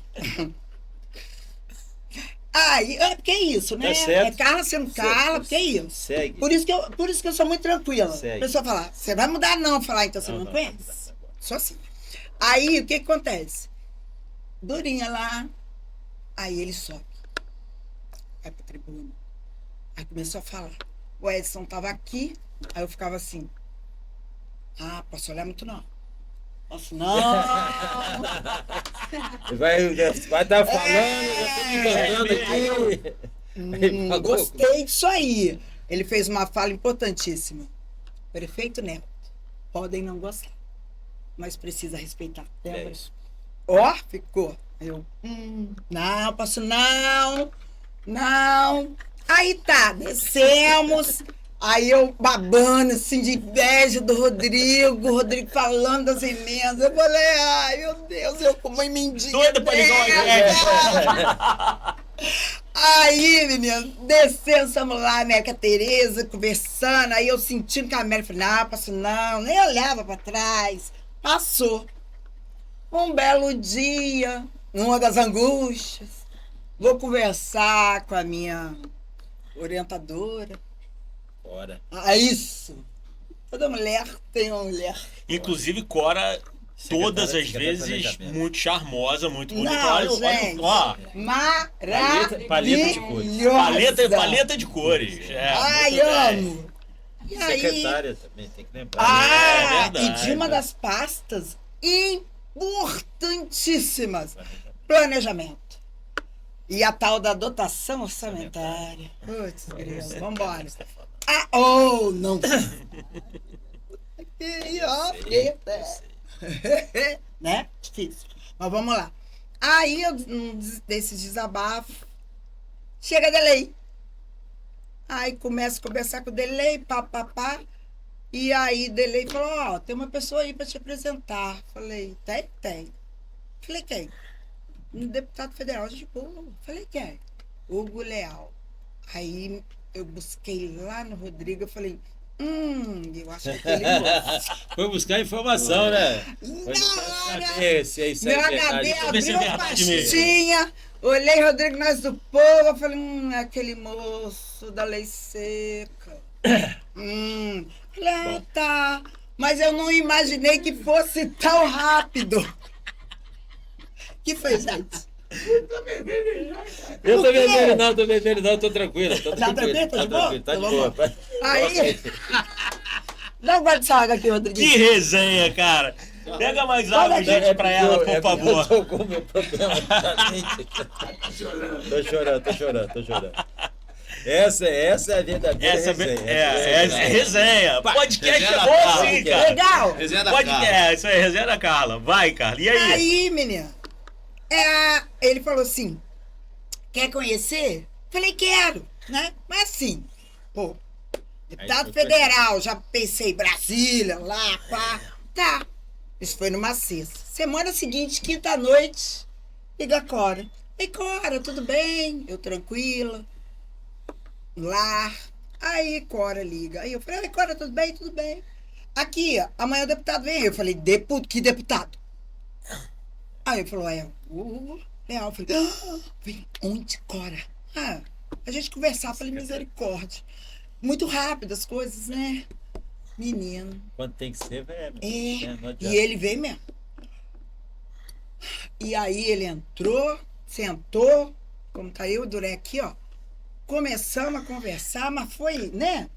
porque é isso, né? Tá certo. É cala, você não cala, porque é isso. Segue. Por isso que eu sou muito tranquila. Segue. A pessoa fala, você vai mudar não? Eu falar, então você não conhece? Não. Só assim. Aí, o que acontece? Durinha lá, aí ele sobe. Vai pra tribuna. Aí começou a falar. O Edson tava aqui, aí eu ficava assim. Posso olhar muito não. Posso não. Vai estar falando, já tô me enganando aqui. Ele falou. Gostei disso aí. Ele fez uma fala importantíssima. Prefeito Neto, podem não gostar, mas precisa respeitar. Lembra? É isso. Ó, ficou. Eu, não, posso não. Aí tá, descemos. Aí eu babando, assim, de inveja do Rodrigo. O Rodrigo falando das emendas. Eu falei, ai, meu Deus, eu como emendinha. Doida pra ligar uma Aí, menina, descendo, estamos lá, né, com a Tereza, conversando. Aí eu sentindo que a Mary falou, não, passou não. Nem olhava pra trás. Passou. Um belo dia, numa das angústias, vou conversar com a minha orientadora. Bora. Isso. Toda mulher tem uma mulher. Inclusive, Cora, todas as Secretária de vezes, Planejamento. muito charmosa, muito bonita. Não, Olha, gente. ó, Maravilhosa. Paleta de cores. paleta de cores. Ai, muito bem. amo. E aí, Secretária também, tem que lembrar. É verdade. e de uma das pastas importantíssimas, planejamento. E a tal da dotação orçamentária. Putz, grilo, vambora. Ah, oh, não. Né? Difícil. Mas vamos lá. Aí, desses desabafos, chega a Delei. Aí começa a conversar com o Delei, pá. E aí Delei falou, ó, tem uma pessoa aí para te apresentar. Falei, tem. Falei, quem? Um deputado federal de boa. Falei, quem? Hugo Leal. Aí eu busquei lá no Rodrigo, eu falei, eu acho que aquele moço. Foi buscar informação, né? Na hora, Esse aí, meu é HD verdade. abriu a pastinha, olhei Rodrigo Nós do Povo, eu falei, aquele moço da lei seca. Falei, tá. Mas eu não imaginei que fosse tão rápido. Que foi, gente? Eu tô bebendo não, tô tranquilo. Tá tranquilo? Tá de boa? Tá de Então boa. vamos Aí, dá um gole de água aqui, Rodrigo. Que resenha, cara. Pega mais água, gente, pra ela, por favor. Eu tô com meu problema de mente. Tô chorando. Essa é a verdadeira resenha. É resenha. Podcast é resenha bom da assim, cara. Legal. Resenha da Podcast, Carla. isso aí, resenha da Carla. Vai, Carla. E aí? Aí, menina, ele falou assim, quer conhecer? Falei, quero, né? Mas assim, pô, deputado Aí foi federal, já pensei Brasília, lá, pá. Tá. Isso foi numa sexta. Semana seguinte, quinta-noite, liga a Cora. Ei, Cora, tudo bem? Eu tranquila. Lá. Aí, Cora liga. Aí eu falei, Cora, tudo bem? Tudo bem. Aqui, ó, amanhã o deputado vem. Eu falei, que deputado? Aí ele falou, o Leal. Eu falei, vem onde, Cora? A gente conversar, falei, misericórdia. Muito rápido as coisas, né? Menino. Quando tem que ser, velho. E ele veio mesmo. E aí ele entrou, sentou, como tá eu, Duré aqui, ó. Começamos a conversar, mas foi, né?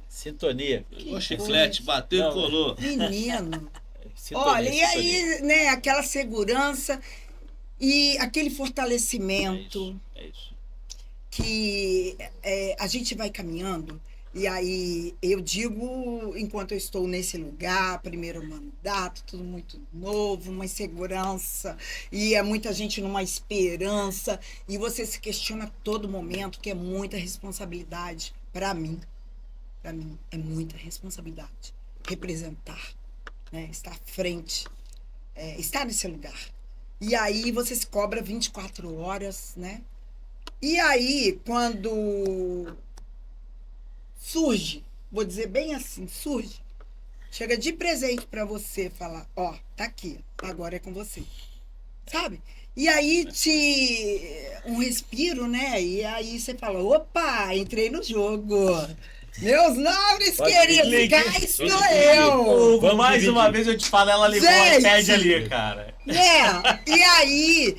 Sintonia. O chiclete bateu e colou. Menino. Sintonia, Olha, e aí, né, aquela segurança e aquele fortalecimento É isso. que a gente vai caminhando. E aí, eu digo, enquanto eu estou nesse lugar, primeiro mandato, tudo muito novo, uma insegurança, e é muita gente numa esperança, e você se questiona a todo momento, que é muita responsabilidade. Para mim, é muita responsabilidade representar, né? Estar à frente, estar nesse lugar. E aí, você se cobra 24 horas, né? E aí, quando surge, vou dizer bem assim, chega de presente para você falar, ó, tá aqui, agora é com você, sabe? E aí um respiro, né? E aí você fala, opa, entrei no jogo. Meus nobres queridos, cá estou eu. Hugo, mais uma vez eu te falo, ela ligou o iPad ali, cara. Né? E aí,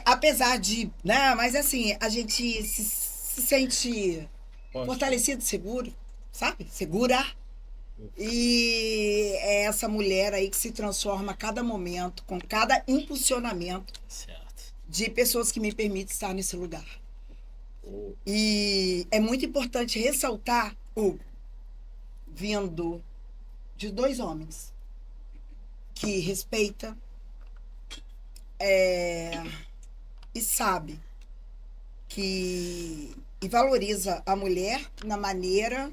apesar de, né? Mas assim, a gente se sente fortalecido, seguro, sabe? Segura. E é essa mulher aí que se transforma a cada momento, com cada impulsionamento de pessoas que me permitem estar nesse lugar. E é muito importante ressaltar o vindo de 2 homens que respeita e sabe e valoriza a mulher na maneira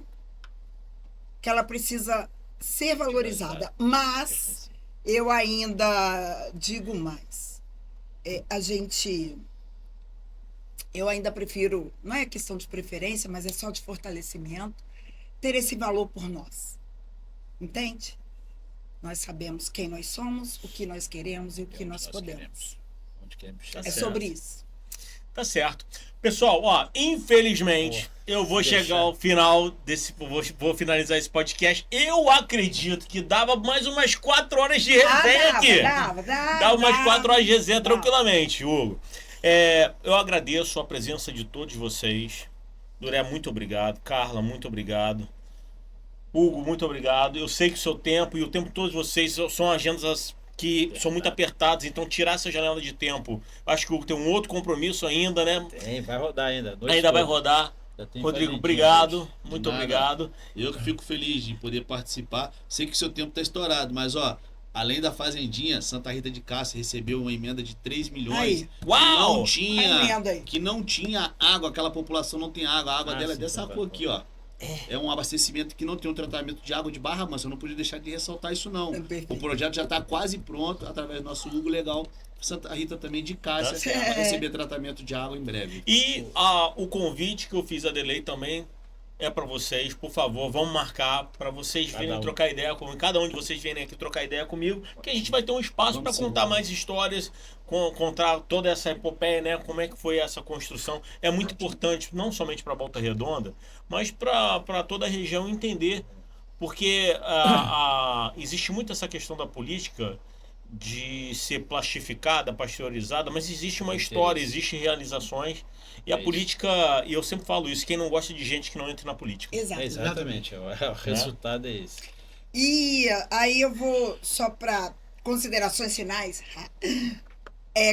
que ela precisa ser valorizada. Mas eu ainda digo mais. Eu ainda prefiro, não é questão de preferência, mas é só de fortalecimento, ter esse valor por nós. Entende? Nós sabemos quem nós somos, o que nós queremos e o que nós podemos. É sobre isso. Tá certo. Pessoal, ó, infelizmente, eu vou chegar ao final desse. Vou finalizar esse podcast. Eu acredito que dava mais umas 4 horas de resenha aqui. Dava umas 4 horas de resenha tranquilamente, Hugo. Eu agradeço a presença de todos vocês. Duré, muito obrigado. Carla, muito obrigado. Hugo, muito obrigado. Eu sei que o seu tempo e o tempo de todos vocês são agendas que são muito apertados, então tirar essa janela de tempo. Acho que o Hugo tem um outro compromisso ainda, né? Vai rodar ainda. Ainda vai rodar. Rodrigo, obrigado. Muito Nada. obrigado. Eu que fico feliz de poder participar. Sei que seu tempo tá estourado, mas ó, além da Fazendinha, Santa Rita de Cássia recebeu uma emenda de 3 milhões. Aí. Uau! A emenda aí. Que não tinha água, aquela população não tem água. A água dela é sim, dessa tá cor aqui, ó. É um abastecimento que não tem um tratamento de água de Barra Mansa. Eu não podia deixar de ressaltar isso, não. É perfeito. O projeto já está quase pronto, através do nosso Hugo Legal. Santa Rita também de Cássia Tá vai receber tratamento de água em breve. E o convite que eu fiz a Delei também é para vocês, por favor, vamos marcar para vocês virem trocar ideia comigo, cada um de vocês virem aqui trocar ideia comigo, que a gente vai ter um espaço para contar mais histórias, contar toda essa epopeia, né, como é que foi essa construção. É muito importante, não somente para Volta Redonda, mas para toda a região entender, porque existe muito essa questão da política de ser plastificada, pasteurizada, mas existe uma história, existem realizações, e a política, e eu sempre falo isso, quem não gosta de gente que não entra na política. Exato. Exatamente, o resultado é esse. E aí eu vou só para considerações finais.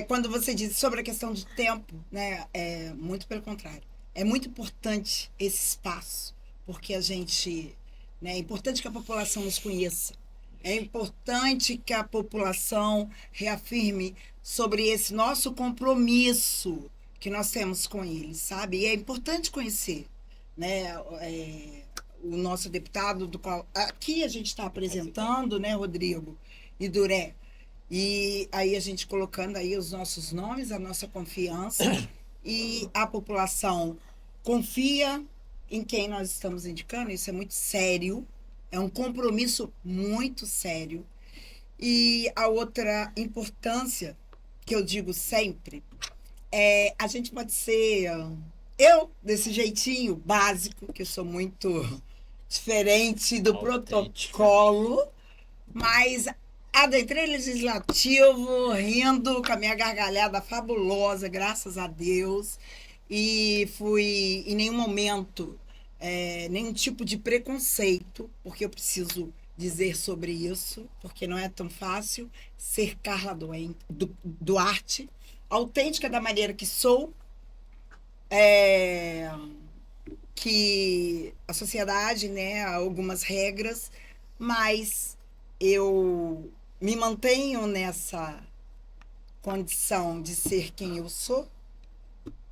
Quando você diz sobre a questão de tempo, né, muito pelo contrário. É muito importante esse espaço, porque é importante que a população nos conheça. É importante que a população reafirme sobre esse nosso compromisso que nós temos com eles, sabe? E é importante conhecer, né, o nosso deputado, do qual aqui a gente está apresentando, né, Rodrigo e Duré. E aí a gente colocando aí os nossos nomes, a nossa confiança, e a população confia em quem nós estamos indicando, isso é muito sério. É um compromisso muito sério. E a outra importância, que eu digo sempre, a gente pode ser... Eu, desse jeitinho básico, que eu sou muito diferente do protocolo, mas adentrei legislativo, rindo com a minha gargalhada fabulosa, graças a Deus, e fui em nenhum momento... nenhum tipo de preconceito, porque eu preciso dizer sobre isso, porque não é tão fácil ser Carla Duarte, autêntica da maneira que sou, que a sociedade, né, há algumas regras, mas eu me mantenho nessa condição de ser quem eu sou,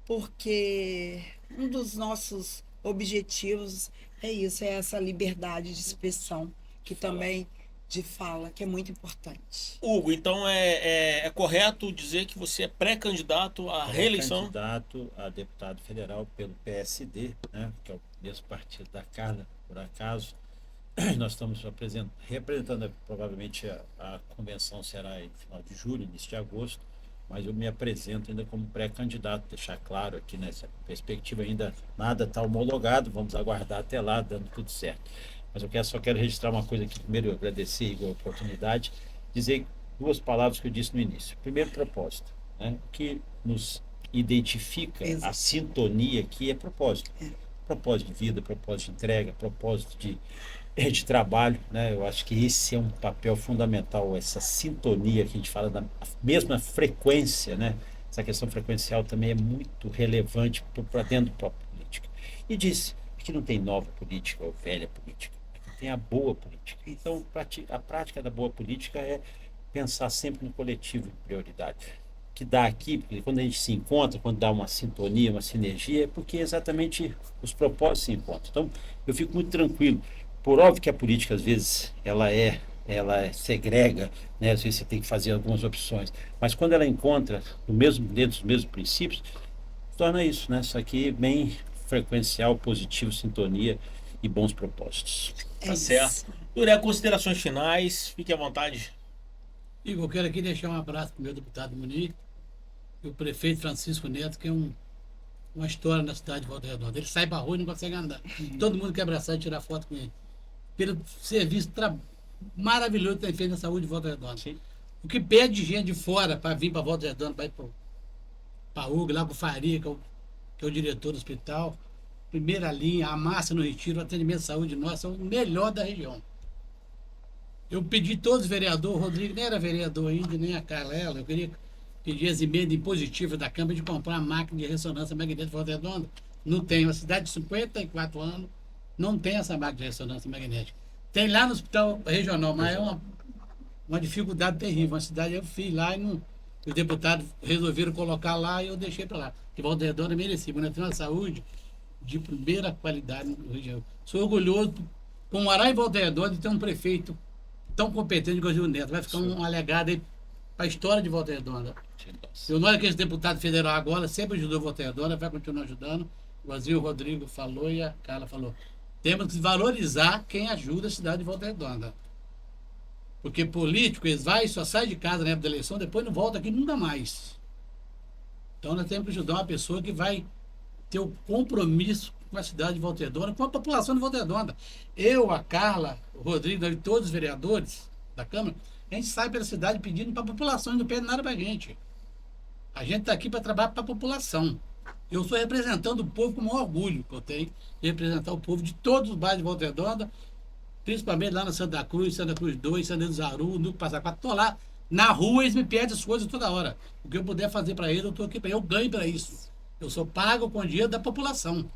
porque um dos nossos objetivos é essa liberdade de expressão, que também de fala, que é muito importante. Hugo, então é correto dizer que você é pré-candidato à reeleição? Candidato a deputado federal pelo PSD, né, que é o mesmo partido da Carla, por acaso. Nós estamos representando, provavelmente a convenção será em final de julho, início de agosto, mas eu me apresento ainda como pré-candidato, deixar claro aqui nessa perspectiva, ainda nada está homologado, vamos aguardar até lá, dando tudo certo. Mas eu só quero registrar uma coisa aqui, primeiro agradecer, Igor, a oportunidade, dizer duas palavras que eu disse no início. Primeiro, propósito, né? O que nos identifica, a sintonia aqui é propósito. Propósito de vida, propósito de entrega, propósito de trabalho, né? Eu acho que esse é um papel fundamental, essa sintonia que a gente fala da mesma frequência, né? Essa questão frequencial também é muito relevante para dentro da política. E disse que não tem nova política ou velha política, tem a boa política. Então, a prática da boa política é pensar sempre no coletivo em prioridade. Que dá aqui, porque quando a gente se encontra, quando dá uma sintonia, uma sinergia, é porque exatamente os propósitos se encontram. Então, eu fico muito tranquilo. Por óbvio que a política, às vezes, ela segrega, né? Às vezes você tem que fazer algumas opções, mas quando ela encontra dentro dos mesmos princípios, torna isso, né? Isso aqui bem frequencial, positivo, sintonia e bons propósitos. Tá certo. Duré, considerações finais, fique à vontade. Igor, eu quero aqui deixar um abraço para o meu deputado Munir e o prefeito Francisco Neto, que é uma história na cidade de Volta Redonda. Ele sai para a rua e não consegue andar. Todo mundo quer abraçar e tirar foto com ele. Pelo serviço maravilhoso que tem feito na saúde de Volta Redonda. Sim. O que pede de gente de fora para vir para Volta Redonda, para ir para a UG, lá com o Faria, que é o diretor do hospital, primeira linha, a massa no retiro, o atendimento de saúde nosso é o melhor da região. Eu pedi todos os vereadores, o Rodrigo nem era vereador ainda, nem a Carla, eu queria pedir as emendas impositivas da Câmara de comprar uma máquina de ressonância magnética de Volta Redonda. Não tem, uma cidade de 54 anos, não tem essa máquina de ressonância magnética. Tem lá no hospital regional, mas é uma dificuldade terrível. Uma cidade, eu fiz lá e não, os deputados resolveram colocar lá e eu deixei para lá. Que Volta Redonda merecia, mas tem uma saúde de primeira qualidade no Rio de Janeiro. Sou orgulhoso por morar em Volta Redonda e ter um prefeito tão competente como o Gil Neto. Vai ficar um legado aí para a história de Volta Redonda. Eu não era aquele deputado federal agora, sempre ajudou Volta Redonda, vai continuar ajudando. Igualzinho o Rodrigo falou e a Carla falou. Temos que valorizar quem ajuda a cidade de Volta Redonda. Porque político, eles só saem de casa na época da eleição, depois não volta aqui nunca mais. Então nós temos que ajudar uma pessoa que vai ter o compromisso com a cidade de Volta Redonda, com a população de Volta Redonda. Eu, a Carla, o Rodrigo e todos os vereadores da Câmara, a gente sai pela cidade pedindo para a população e não pede nada para a gente. A gente está aqui para trabalhar para a população. Eu estou representando o povo com o maior orgulho que eu tenho de representar o povo de todos os bairros de Volta Redonda, principalmente lá na Santa Cruz 2, Santa Cruz Zaru, no Passa Quatro. Estou lá na rua, eles me pedem as coisas toda hora. O que eu puder fazer para eles, eu estou aqui para eu ganho para isso. Eu sou pago com dinheiro da população.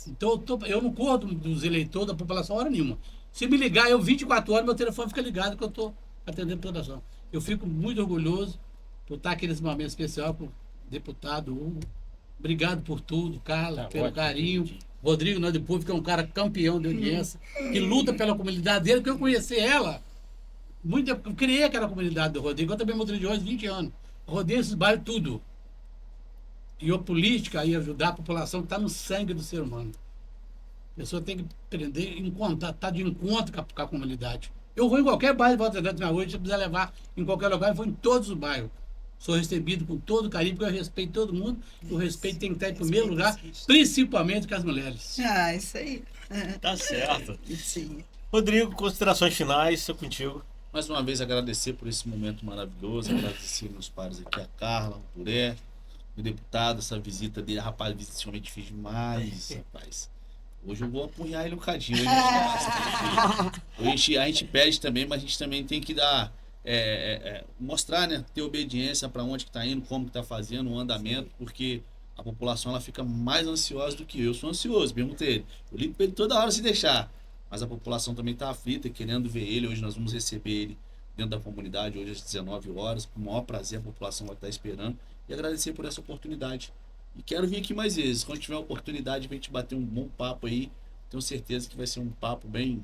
Então eu não corro dos eleitores da população hora nenhuma. Se me ligar, eu 24 horas, meu telefone fica ligado que eu estou atendendo a população. Eu fico muito orgulhoso por estar aqui nesse momento especial com o deputado Hugo. Obrigado por tudo, Carla, pelo carinho. Rodrigo, nós do Povo, que é um cara campeão de audiência, que luta pela comunidade dele, que eu conheci ela. Eu criei aquela comunidade do Rodrigo, eu também motorei de hoje 20 anos. Rodei esses bairros tudo. E a política aí ajudar a população que está no sangue do ser humano. A pessoa tem que aprender a estar de encontro com a comunidade. Eu vou em qualquer bairro de Volta Redonda na rua, se precisar levar em qualquer lugar, eu vou em todos os bairros. Sou recebido com todo carinho, porque eu respeito todo mundo. O respeito tem que estar em primeiro lugar, principalmente com as mulheres. Ah, isso aí. Tá certo. Sim. Rodrigo, considerações finais, estou contigo. Mais uma vez agradecer por esse momento maravilhoso, agradecer meus pares aqui, a Carla, o Puré, o deputado, essa visita dele. Rapaz, a visita realmente fez demais, rapaz. Hoje eu vou apunhar ele um cadinho. Hoje a gente pede também, mas a gente também tem que dar... mostrar, né, ter obediência para onde que tá indo, como que tá fazendo, o andamento, porque a população ela fica mais ansiosa do que eu. Eu sou ansioso, perguntei ele. Eu ligo para ele toda hora se deixar, mas a população também tá aflita, querendo ver ele. Hoje nós vamos receber ele dentro da comunidade, hoje às 19 horas, com o maior prazer, a população vai estar esperando, e agradecer por essa oportunidade. E quero vir aqui mais vezes, quando tiver a oportunidade, vem te bater um bom papo aí, tenho certeza que vai ser um papo bem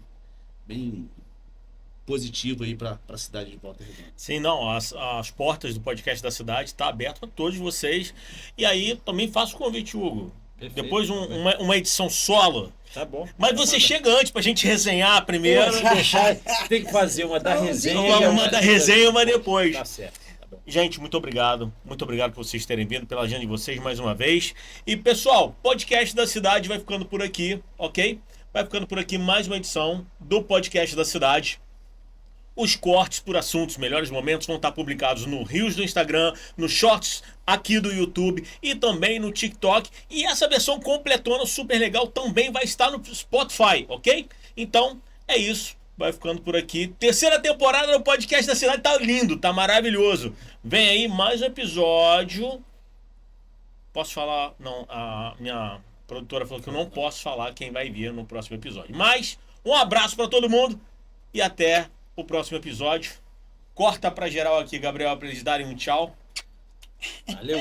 positivo aí para a cidade de Volta Redonda. Sim, não, as portas do podcast da cidade estão abertas para todos vocês. E aí também faço o convite, Hugo. Perfeito. Depois uma edição solo. Tá bom. Mas você chega antes pra gente resenhar primeiro. Se deixar, tem que fazer uma da resenha. Uma da resenha e uma depois. Tá certo. Tá bom. Gente, muito obrigado. Muito obrigado por vocês terem vindo, pela agenda de vocês mais uma vez. E, pessoal, podcast da cidade vai ficando por aqui, ok? Vai ficando por aqui mais uma edição do podcast da cidade. Os cortes por assuntos, melhores momentos vão estar publicados no Reels do Instagram, no Shorts aqui do YouTube e também no TikTok. E essa versão completona, super legal, também vai estar no Spotify, ok? Então, é isso. Vai ficando por aqui. Terceira temporada do podcast da cidade. Tá lindo, tá maravilhoso. Vem aí mais um episódio. Posso falar? Não, a minha produtora falou que eu não posso falar quem vai vir no próximo episódio. Mas, um abraço para todo mundo e até o próximo episódio. Corta pra geral aqui, Gabriel, pra eles darem um tchau. Valeu.